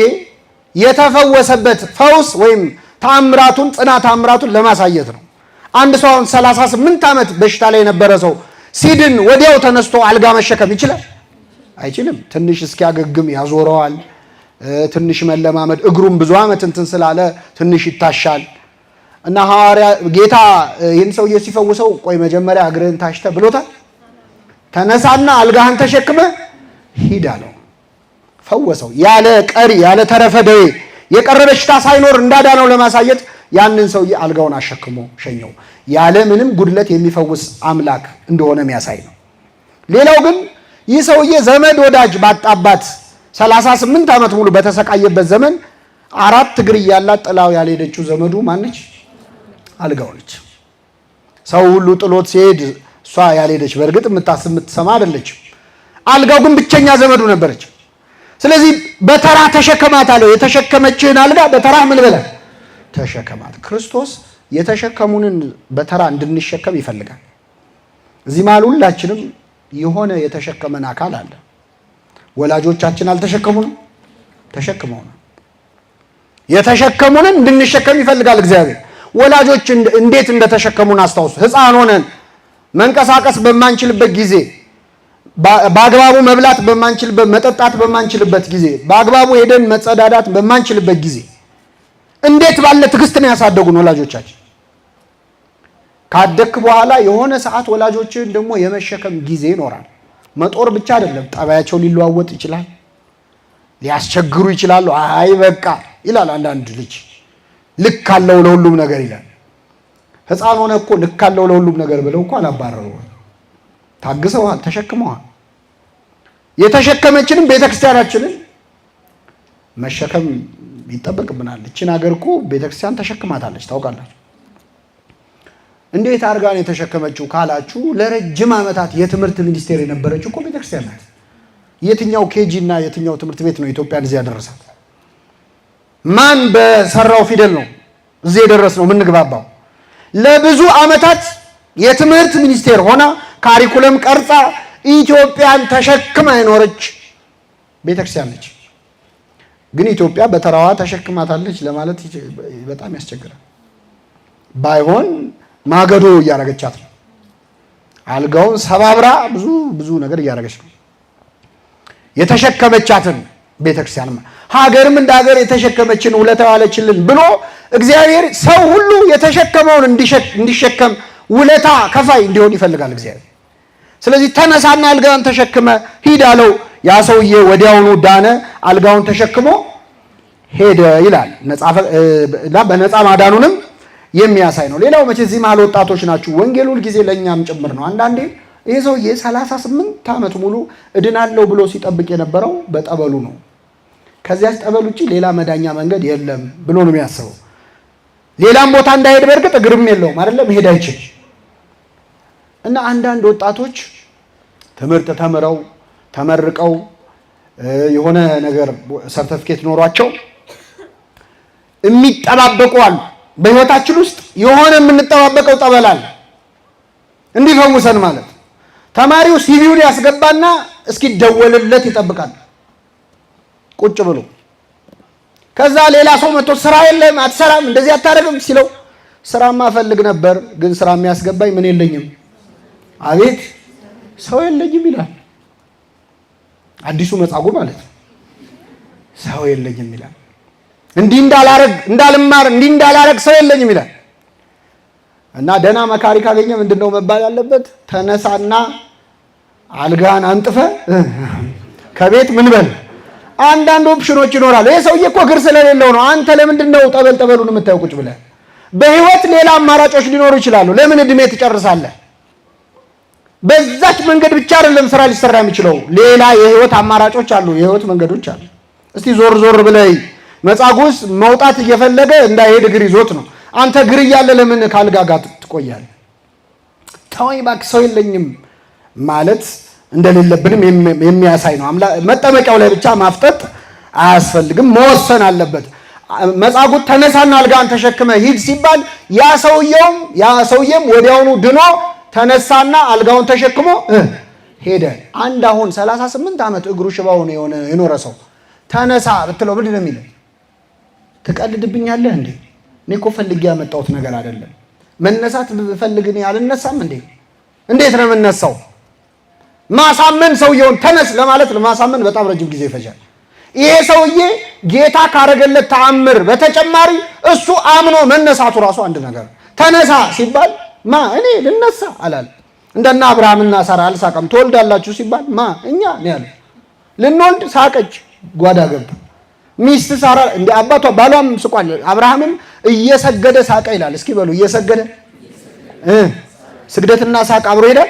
የተፈወሰበት ፈውስ ወይም ታምራቱን ጽናት ታምራቱን ለማሳየት ነው። አንድ ሰው አሁን 38 ዓመት በሽታ ላይ የነበረ ሰው ሲድን ወዲያው ተነስቶ አልጋ መሸከም ይችላል? አይችልም። ትንሽ እስኪያገግም ያዞረዋል። ትንሽ መለማመድ፣ እግሩም ብዙ ዓመት እንትን ስላለ ትንሽ ይታሻል። እና ሐዋርያ ጌታ ይህን ሰውዬ ሲፈውሰው ቆይ መጀመሪያ እግርህን ታሽተ ብሎታል። ተነሳና አልጋህን ተሸክመ ሂድ አለው። ፈወሰው። ያለ ቀሪ ያለ ተረፈ ደዌ የቀረ በሽታ ሳይኖር እንዳዳነው ለማሳየት ያንን ሰውዬ አልጋውን አሸክሞ ሸኘው። ያለ ምንም ጉድለት የሚፈውስ አምላክ እንደሆነ የሚያሳይ ነው። ሌላው ግን ይህ ሰውዬ ዘመድ ወዳጅ ባጣባት 38 ዓመት ሙሉ በተሰቃየበት ዘመን 4 እግር እያላት ጥላው ያልሄደችው ዘመዱ ማነች? አልጋው ነች። ሰው ሁሉ ጥሎት ሲሄድ እሷ ያልሄደች በእርግጥ የምትሰማ አይደለችም። አልጋው ግን ብቸኛ ዘመዱ ነበረች። ስለዚህ በተራ ተሸከማት አለው። የተሸከመችህን አልጋ በተራ ምን በለ ተሸከማት። ክርስቶስ የተሸከሙንን በተራ እንድንሸከም ይፈልጋል። እዚህ መሃል ሁላችንም የሆነ የተሸከመን አካል አለ። ወላጆቻችን አልተሸከሙንም? ተሸክመውናል። የተሸከሙንን እንድንሸከም ይፈልጋል እግዚአብሔር። ወላጆች እንዴት እንደተሸከሙን አስታውሱ። ሕፃን ሆነን መንቀሳቀስ በማንችልበት ጊዜ፣ በአግባቡ መብላት በማንችልበት መጠጣት በማንችልበት ጊዜ፣ በአግባቡ ሄደን መጸዳዳት በማንችልበት ጊዜ እንዴት ባለ ትዕግስት ነው ያሳደጉን ወላጆቻችን። ካደክ በኋላ የሆነ ሰዓት ወላጆችን ደግሞ የመሸከም ጊዜ ይኖራል። መጦር ብቻ አይደለም፣ ጠባያቸው ሊለዋወጥ ይችላል፣ ሊያስቸግሩ ይችላሉ። አይ በቃ ይላል አንዳንድ ልጅ፣ ልክ አለው ለሁሉም ነገር ይላል። ሕፃን ሆነ እኮ ልክ አለው ለሁሉም ነገር ብለው እኮ አላባረሩም። ታግሰዋል፣ ተሸክመዋል። የተሸከመችንም ቤተክርስቲያናችንን መሸከም ይጠበቅብናል። እችን ሀገር እኮ ቤተክርስቲያን ተሸክማታለች። ታውቃላችሁ እንዴት አድርጋ ነው የተሸከመችው ካላችሁ፣ ለረጅም ዓመታት የትምህርት ሚኒስቴር የነበረችው እኮ ቤተክርስቲያን ናት። የትኛው ኬጂ እና የትኛው ትምህርት ቤት ነው ኢትዮጵያን እዚህ ያደረሳት? ማን በሰራው ፊደል ነው እዚህ የደረስነው የምንግባባው? ለብዙ ዓመታት የትምህርት ሚኒስቴር ሆና ካሪኩለም ቀርጻ ኢትዮጵያን ተሸክማ የኖረች ቤተክርስቲያን ነች። ግን ኢትዮጵያ በተራዋ ተሸክማታለች ለማለት በጣም ያስቸግራል። ባይሆን ማገዶ እያረገቻት ነው። አልጋውን ሰባብራ ብዙ ነገር እያረገች ነው የተሸከመቻትን ቤተክርስቲያን። ሀገርም እንደ ሀገር የተሸከመችን ውለታ ዋለችልን ብሎ እግዚአብሔር ሰው ሁሉ የተሸከመውን እንዲሸከም ውለታ ከፋይ እንዲሆን ይፈልጋል እግዚአብሔር። ስለዚህ ተነሳና አልጋውን ተሸክመ ሂድ አለው። ያ ሰውዬ ወዲያውኑ ዳነ፣ አልጋውን ተሸክሞ ሄደ ይላል። በነፃ ማዳኑንም የሚያሳይ ነው። ሌላው መቼ እዚህ መሀል ወጣቶች ናችሁ፣ ወንጌል ሁል ጊዜ ለእኛም ጭምር ነው። አንዳንዴ ይሄ ሰውዬ 38 ዓመት ሙሉ እድናለሁ ብሎ ሲጠብቅ የነበረው በጠበሉ ነው። ከዚያች ጠበል ውጭ ሌላ መዳኛ መንገድ የለም ብሎ ነው የሚያስበው። ሌላም ቦታ እንዳይሄድ በእርግጥ እግርም የለውም አይደለም፣ መሄድ አይችልም። እና አንዳንድ ወጣቶች ትምህርት ተምረው ተመርቀው የሆነ ነገር ሰርተፊኬት ኖሯቸው የሚጠባበቁ አሉ። በህይወታችን ውስጥ የሆነ የምንጠባበቀው ጠበል አለ እንዲፈውሰን ማለት። ተማሪው ሲቪውን ያስገባና እስኪደወልለት ይጠብቃል ቁጭ ብሎ። ከዛ ሌላ ሰው መጥቶ ስራ የለም አትሰራም እንደዚህ አታደርግም ሲለው ስራማ ፈልግ ነበር ግን ስራ የሚያስገባኝ ምን የለኝም፣ አቤት ሰው የለኝም ይላል። አዲሱ መጻጉዕ ማለት ነው። ሰው የለኝም ይላል። እንዲህ እንዳልማር እንዲህ እንዳላረግ ሰው የለኝም ይላል። እና ደህና መካሪ ካገኘ ምንድነው መባል ያለበት? ተነሳና አልጋን አንጥፈ ከቤት ምን በል። አንዳንድ ኦፕሽኖች ይኖራሉ። ይሄ ሰውዬ እኮ እግር ስለሌለው ነው። አንተ ለምንድነው ጠበሉን የምታየው ቁጭ ብለህ? በህይወት ሌላ አማራጮች ሊኖሩ ይችላሉ። ለምን እድሜ ትጨርሳለህ? በዛች መንገድ ብቻ አይደለም ስራ ሊሰራ የሚችለው። ሌላ የህይወት አማራጮች አሉ፣ የህይወት መንገዶች አሉ። እስቲ ዞር ብለህ መጻጉዕ መውጣት እየፈለገ እንዳይሄድ እግር ይዞት ነው። አንተ እግር እያለ ለምን ካልጋ ጋር ትቆያለህ? ተወኝ እባክህ ሰው የለኝም ማለት እንደሌለብንም የሚያሳይ ነው። መጠመቂያው ላይ ብቻ ማፍጠጥ አያስፈልግም፣ መወሰን አለበት። መጻጉዕ ተነሳና አልጋን ተሸክመ ሂድ ሲባል ያ ሰውዬም ወዲያውኑ ድኖ ተነሳና አልጋውን ተሸክሞ ሄደ። አንድ አሁን 38 ዓመት እግሩ ሽባው የኖረ ሰው ተነሳ ብትለው ምንድን ነው የሚለው? ትቀልድብኛለህ እንዴ? እኔ እኮ ፈልጌ ያመጣሁት ነገር አይደለም። መነሳት ብፈልግ እኔ አልነሳም እንዴ? እንዴት ነው የምነሳው? ማሳመን ሰውየውን ተነስ ለማለት ለማሳመን በጣም ረጅም ጊዜ ይፈጃል። ይሄ ሰውዬ ጌታ ካረገለት ተአምር በተጨማሪ እሱ አምኖ መነሳቱ ራሱ አንድ ነገር። ተነሳ ሲባል እኔ ልነሳ አላል። እንደና አብርሃምና ሳራ አልሳቀም። ትወልዳላችሁ ሲባል እኛ ነው ያለ። ልንወልድ ሳቀች፣ ጓዳ ገባ። ሚስት ሳራ እንደ አባቷ ባሏም ስቋል። አብርሃምም እየሰገደ ሳቀ ይላል። እስኪ በሉ እየሰገደ ስግደትና ሳቅ አብሮ ሄዳል።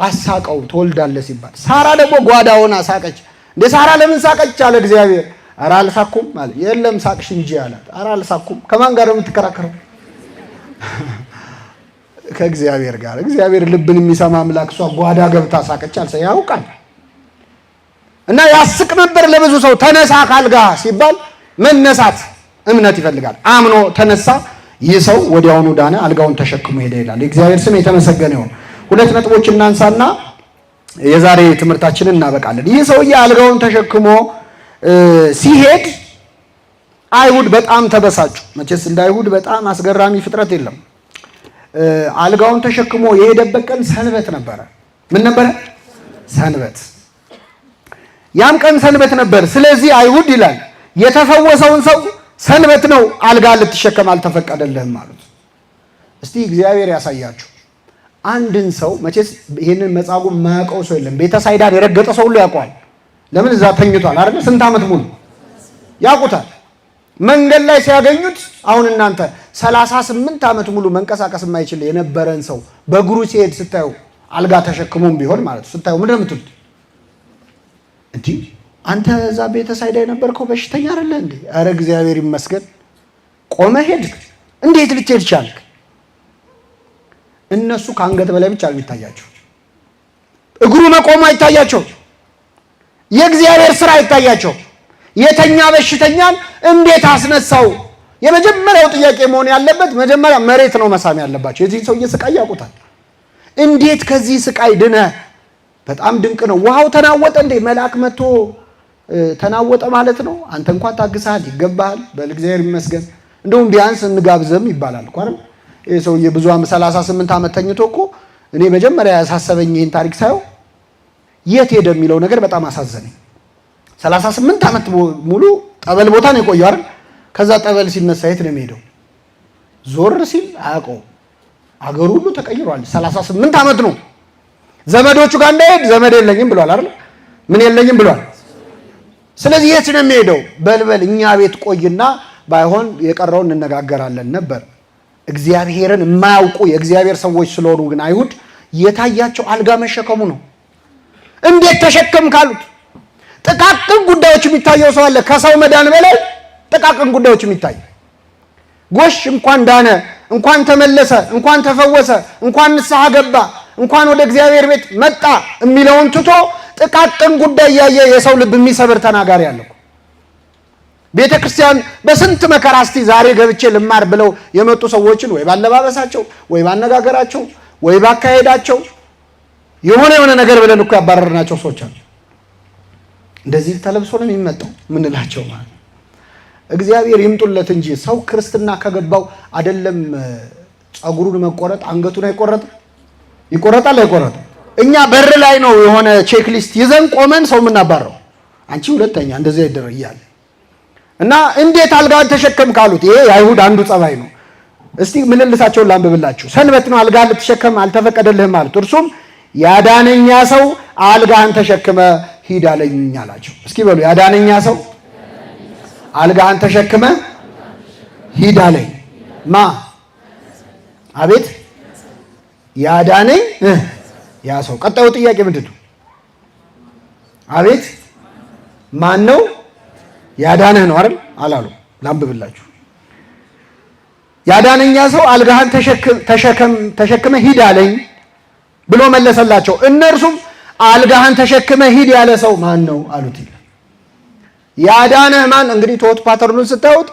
አሳቀው ትወልዳለህ ሲባል። ሳራ ደግሞ ጓዳ ሆና ሳቀች። እንደ ሳራ ለምን ሳቀች አለ እግዚአብሔር። ኧረ አልሳኩም ማለት የለም ሳቅሽ እንጂ አላት። ኧረ አልሳኩም። ከማን ጋር የምትከራከረው? ከእግዚአብሔር ጋር። እግዚአብሔር ልብን የሚሰማ አምላክ። እሷ ጓዳ ገብታ ሳቀች አልሰ ያውቃል። እና ያስቅ ነበር ለብዙ ሰው። ተነሳ ካልጋ ሲባል መነሳት እምነት ይፈልጋል። አምኖ ተነሳ። ይህ ሰው ወዲያውኑ ዳነ፣ አልጋውን ተሸክሞ ሄደ ይላል። የእግዚአብሔር ስም የተመሰገነ ይሁን። ሁለት ነጥቦች እናንሳና የዛሬ ትምህርታችንን እናበቃለን። ይህ ሰውዬ አልጋውን ተሸክሞ ሲሄድ አይሁድ በጣም ተበሳጩ። መቼስ እንደ አይሁድ በጣም አስገራሚ ፍጥረት የለም። አልጋውን ተሸክሞ የሄደበት ቀን ሰንበት ነበረ። ምን ነበረ? ሰንበት። ያም ቀን ሰንበት ነበር። ስለዚህ አይሁድ ይላል የተፈወሰውን ሰው ሰንበት ነው አልጋ ልትሸከም አልተፈቀደልህም ማለት። እስቲ እግዚአብሔር ያሳያችሁ። አንድን ሰው መቼስ ይሄንን መጻጉዕ የማያውቀው ሰው የለም። ቤተሳይዳን የረገጠ ሰው ሁሉ ያውቀዋል። ለምን እዛ ተኝቷል አይደል? ስንት ዓመት ሙሉ ያውቁታል። መንገድ ላይ ሲያገኙት አሁን እናንተ 38 ዓመት ሙሉ መንቀሳቀስ የማይችል የነበረን ሰው በእግሩ ሲሄድ ስታዩ አልጋ ተሸክሞም ቢሆን ማለት ስታዩ ምንድን ነው የምትሉት? እንዴ አንተ እዛ ቤተሳይዳ የነበርከው በሽተኛ አይደለ እንዴ? ኧረ እግዚአብሔር ይመስገን ቆመ ሄድክ። እንዴት ልትሄድ ቻልክ? እነሱ ከአንገት በላይ ብቻ የሚታያቸው እግሩ መቆሙ አይታያቸው። የእግዚአብሔር ስራ አይታያቸው። የተኛ በሽተኛን እንዴት አስነሳው? የመጀመሪያው ጥያቄ መሆን ያለበት መጀመሪያ መሬት ነው መሳም ያለባቸው። የዚህ ሰውዬ ስቃይ ያውቁታል። እንዴት ከዚህ ስቃይ ድነህ በጣም ድንቅ ነው። ውሃው ተናወጠ እንዴ? መልአክ መጥቶ ተናወጠ ማለት ነው። አንተ እንኳን ታግሰሃል፣ ይገባሃል፣ በእግዚአብሔር ይመስገን። እንደውም ቢያንስ እንጋብዘም ይባላል እኮ አይደል? ይሄ ሰውዬ ብዙ 38 ዓመት ተኝቶ እኮ እኔ መጀመሪያ ያሳሰበኝ ይሄን ታሪክ ሳየው የት ሄደ የሚለው ነገር በጣም አሳዘነኝ። 38 ዓመት ሙሉ ጠበል ቦታ ነው የቆየው አይደል? ከዛ ጠበል ሲነሳ የት ነው የሚሄደው? ዞር ሲል አያውቀው። አገሩ ሁሉ ተቀይሯል። 38 ዓመት ነው። ዘመዶቹ ጋር እንዳይሄድ ዘመድ የለኝም ብሏል አይደል? ምን የለኝም ብሏል። ስለዚህ የት ነው የሚሄደው? በልበል እኛ ቤት ቆይና ባይሆን የቀረውን እንነጋገራለን ነበር። እግዚአብሔርን የማያውቁ የእግዚአብሔር ሰዎች ስለሆኑ ግን አይሁድ የታያቸው አልጋ መሸከሙ ነው። እንዴት ተሸከም ካሉት ጥቃቅን ጉዳዮች የሚታየው ሰው አለ። ከሰው መዳን በላይ ጥቃቅን ጉዳዮች የሚታይ ጎሽ፣ እንኳን ዳነ፣ እንኳን ተመለሰ፣ እንኳን ተፈወሰ፣ እንኳን ንስሐ ገባ፣ እንኳን ወደ እግዚአብሔር ቤት መጣ የሚለውን ትቶ ጥቃቅን ጉዳይ ያየ የሰው ልብ የሚሰብር ተናጋሪ አለው። ቤተ ክርስቲያን በስንት መከራ እስቲ ዛሬ ገብቼ ልማር ብለው የመጡ ሰዎችን ወይ ባለባበሳቸው ወይ ባነጋገራቸው ወይ ባካሄዳቸው የሆነ ነገር ብለን እኮ ያባረርናቸው ሰዎች አሉ። እንደዚህ ተለብሶ ነው የሚመጣው ምንላቸው ማለት ነው። እግዚአብሔር ይምጡለት እንጂ ሰው ክርስትና ከገባው አይደለም ጸጉሩን መቆረጥ አንገቱን አይቆረጥ ይቆረጣል አይቆረጥም። እኛ በር ላይ ነው የሆነ ቼክ ሊስት ይዘን ቆመን ሰው የምናባረው። አንቺ ሁለተኛ እንደዚህ አይደረግ እያለ እና እንዴት አልጋን ተሸከም ካሉት ይሄ የአይሁድ አንዱ ጸባይ ነው። እስቲ ምልልሳቸውን ላንብብላችሁ። ሰንበት ነው አልጋን ልትሸከም አልተፈቀደልህም አሉት። እርሱም ያዳነኛ ሰው አልጋህን ተሸክመ ሂድ አለኝ አላቸው። እስኪ በሉ ያዳነኛ ሰው አልጋህን ተሸክመ ሂድ አለኝ። ማ አቤት ያዳነኝ ያ ሰው። ቀጣዩ ጥያቄ ምንድን ነው? አቤት ማን ነው ያዳነህ ነው አይደል አላሉ። ላንብብላችሁ። ያዳነኛ ሰው አልጋህን ተሸክመ ሂድ አለኝ ብሎ መለሰላቸው። እነርሱም አልጋህን ተሸክመ ሂድ ያለ ሰው ማን ነው አሉት። ያዳነህ ማን? እንግዲህ ቶት ፓተርኑን ስታዩት፣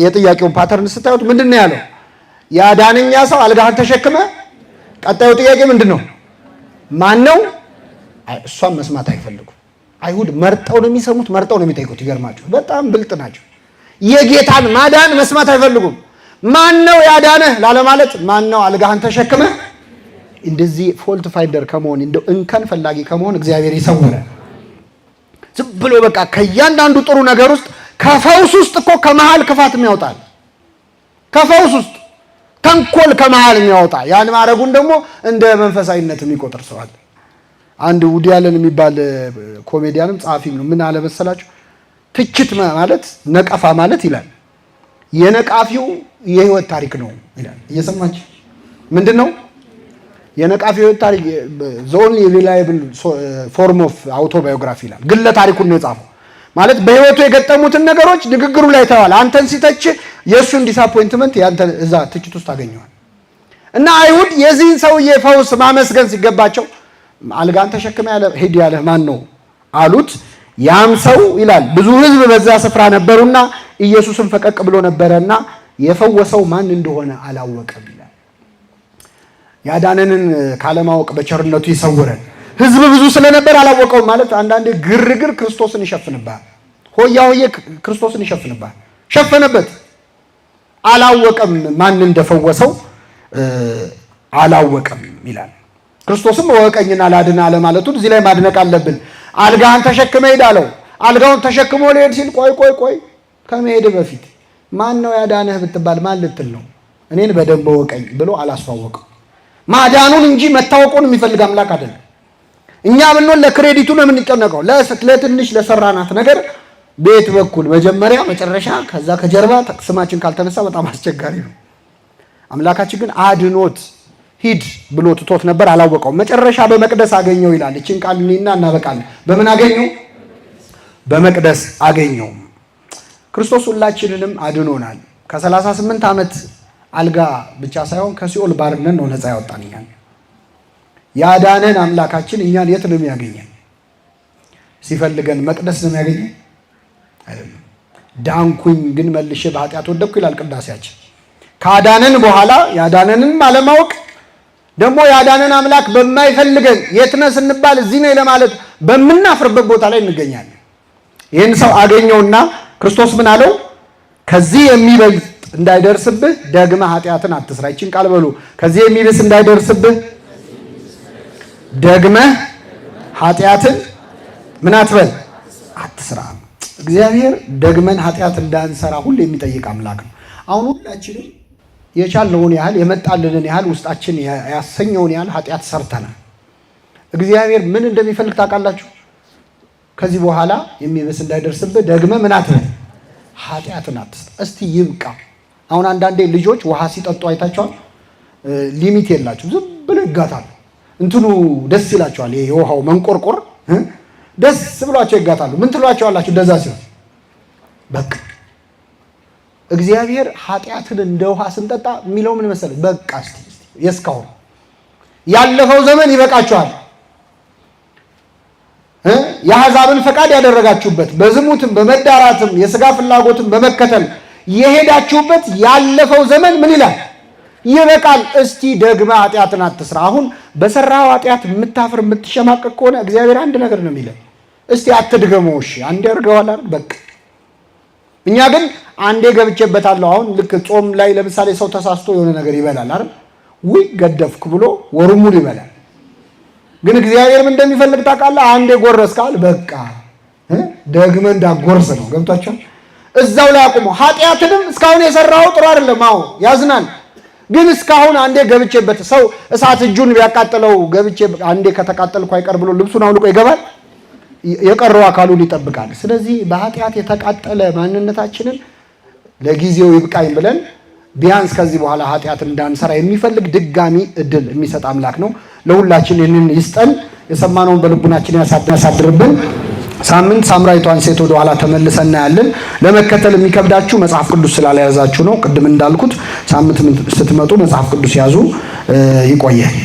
የጥያቄውን ፓተርን ስታዩት ምንድን ነው ያለው? ያዳነኛ ሰው አልጋህን ተሸክመ። ቀጣዩ ጥያቄ ምንድን ነው? ማን ነው? እሷን መስማት አይፈልጉም። አይሁድ መርጠው ነው የሚሰሙት፣ መርጠው ነው የሚጠይቁት። ይገርማችሁ፣ በጣም ብልጥ ናቸው። የጌታን ማዳን መስማት አይፈልጉም። ማን ነው ያዳነህ ላለማለት ማን ነው አልጋህን ተሸክመ። እንደዚህ ፎልት ፋይንደር ከመሆን እንደው እንከን ፈላጊ ከመሆን እግዚአብሔር ይሰውረ። ዝም ብሎ በቃ ከእያንዳንዱ ጥሩ ነገር ውስጥ ከፈውስ ውስጥ እኮ ከመሃል ክፋት የሚያወጣል። ከፈውስ ውስጥ ተንኮል ከመሃል የሚያወጣ ያን ማድረጉን ደግሞ እንደ መንፈሳዊነት የሚቆጥር ሰው አለ። አንድ ውዲ አለን የሚባል ኮሜዲያንም ጸሐፊም ነው። ምን አለ መሰላችሁ? ትችት ማለት ነቀፋ ማለት ይላል የነቃፊው የህይወት ታሪክ ነው ይላል። እየሰማችሁ ምንድን ነው የነቃፊው የህይወት ታሪክ? the only reliable form of autobiography ይላል። ግለ ታሪኩን ነው የጻፈው። ማለት በህይወቱ የገጠሙትን ነገሮች ንግግሩ ላይ ተዋል። አንተን ሲተች የእሱን ዲስአፖይንትመንት ያንተ እዛ ትችት ውስጥ ታገኘዋል። እና አይሁድ የዚህን ሰውዬ ፈውስ ማመስገን ሲገባቸው አልጋን ተሸክመ ያለ ሂድ ያለ ማን ነው አሉት። ያም ሰው ይላል ብዙ ህዝብ በዛ ስፍራ ነበሩና ኢየሱስን ፈቀቅ ብሎ ነበረና የፈወሰው ማን እንደሆነ አላወቀም ይላል። ያዳነንን ካለማወቅ በቸርነቱ ይሰውረን። ህዝብ ብዙ ስለነበር አላወቀውም ማለት አንዳንዴ ግርግር ክርስቶስን ይሸፍንባል። ሆያ ሆዬ ክርስቶስን ይሸፍንባል። ሸፈነበት። አላወቀም ማን እንደፈወሰው አላወቀም ይላል። ክርስቶስም ወቀኝና ላድና አለ ማለቱን እዚህ ላይ ማድነቅ አለብን። አልጋህን ተሸክመ ሄድ አለው። አልጋውን ተሸክሞ ሊሄድ ሲል ቆይ ከመሄድ በፊት ማን ነው ያዳነህ ብትባል ማን ልትል ነው? እኔን በደንብ ወቀኝ ብሎ አላስዋወቀው። ማዳኑን እንጂ መታወቁን የሚፈልግ አምላክ አይደለም። እኛ ብንሆን ለክሬዲቱ ነው የምንጨነቀው። ለትንሽ ለሰራናት ነገር ቤት በኩል መጀመሪያ መጨረሻ ከዛ ከጀርባ ስማችን ካልተነሳ በጣም አስቸጋሪ ነው። አምላካችን ግን አድኖት ሂድ ብሎ ትቶት ነበር፣ አላወቀውም። መጨረሻ በመቅደስ አገኘው ይላል። እቺን ቃል እኔና እናበቃለን። በምን አገኘው? በመቅደስ አገኘው። ክርስቶስ ሁላችንንም አድኖናል። ከ38 ዓመት አልጋ ብቻ ሳይሆን ከሲኦል ባርነት ነው ነፃ ያወጣን። እኛን ያዳነን አምላካችን እኛን የት ነው የሚያገኘን? ሲፈልገን መቅደስ ነው የሚያገኘን አይደለም። ዳንኩኝ ግን መልሼ በኃጢአት ወደቅኩ ይላል ቅዳሴያችን። ካዳነን በኋላ ያዳነንን አለማወቅ ደግሞ ያዳነን አምላክ በማይፈልገን የት ነህ ስንባል እዚህ ነኝ ለማለት በምናፍርበት ቦታ ላይ እንገኛለን። ይህን ሰው አገኘውና ክርስቶስ ምን አለው? ከዚህ የሚበልጥ እንዳይደርስብህ ደግመህ ኃጢአትን አትስራ። ይችን ቃል በሉ። ከዚህ የሚብስ እንዳይደርስብህ ደግመህ ኃጢአትን ምን አትበል? አትስራ። እግዚአብሔር ደግመን ኃጢአት እንዳንሰራ ሁሉ የሚጠይቅ አምላክ ነው። አሁን ሁላችንም የቻልነውን ያህል የመጣልንን ያህል ውስጣችን ያሰኘውን ያህል ኃጢአት ሰርተናል። እግዚአብሔር ምን እንደሚፈልግ ታውቃላችሁ? ከዚህ በኋላ የሚብስ እንዳይደርስብህ ደግመህ ምን አትበል? ኃጢአትን አትስራ። እስቲ ይብቃ። አሁን አንዳንዴ ልጆች ውሃ ሲጠጡ አይታቸዋል። ሊሚት የላቸው፣ ዝም ብለው ይጋታሉ። እንትኑ ደስ ይላቸዋል። ይሄ የውሃው መንቆርቆር ደስ ብሏቸው ይጋታሉ። ምን ትሏቸዋላችሁ? እንደዛ ሲሆን በቃ እግዚአብሔር ኃጢአትን እንደ ውሃ ስንጠጣ የሚለው ምን መሰለህ? በቃ እስቲ የስካሁን ያለፈው ዘመን ይበቃችኋል። የአሕዛብን ፈቃድ ያደረጋችሁበት በዝሙትም በመዳራትም የሥጋ ፍላጎትም በመከተል የሄዳችሁበት ያለፈው ዘመን ምን ይላል? ይበቃል። እስቲ ደግመህ ኃጢአትን አትስራ። አሁን በሰራው ኃጢአት የምታፍር የምትሸማቀቅ ከሆነ እግዚአብሔር አንድ ነገር ነው የሚለው፣ እስቲ አትድገመው። እሺ አንዴ አድርገዋል አይደል? በቃ እኛ ግን አንዴ ገብቼበታለሁ። አሁን ልክ ጾም ላይ ለምሳሌ ሰው ተሳስቶ የሆነ ነገር ይበላል አይደል? ውይ ገደፍክ ብሎ ወሩን ሙሉ ይበላል። ግን እግዚአብሔር ምን እንደሚፈልግ ታውቃለህ? አንዴ ጎረስካል፣ በቃ ደግመህ እንዳጎርስ ነው። ገብቷቸው እዛው ላይ አቁሞ ኃጢአትንም እስካሁን የሰራው ጥሩ አይደለም። አዎ ያዝናል። ግን እስካሁን አንዴ ገብቼበት ሰው እሳት እጁን ቢያቃጥለው ገብቼ አንዴ ከተቃጠልኩ አይቀር ብሎ ልብሱን አውልቆ ይገባል። የቀረው አካሉን ይጠብቃል። ስለዚህ በኃጢአት የተቃጠለ ማንነታችንን ለጊዜው ይብቃኝ ብለን ቢያንስ ከዚህ በኋላ ኃጢአት እንዳንሰራ የሚፈልግ ድጋሚ እድል የሚሰጥ አምላክ ነው። ለሁላችን ይህንን ይስጠን። የሰማነውን በልቡናችን ያሳድርብን። ሳምንት ሳምራዊቷን ሴት ወደ ኋላ ተመልሰን እናያለን። ለመከተል የሚከብዳችሁ መጽሐፍ ቅዱስ ስላልያዛችሁ ነው። ቅድም እንዳልኩት ሳምንት ስትመጡ መጽሐፍ ቅዱስ ያዙ። ይቆያል።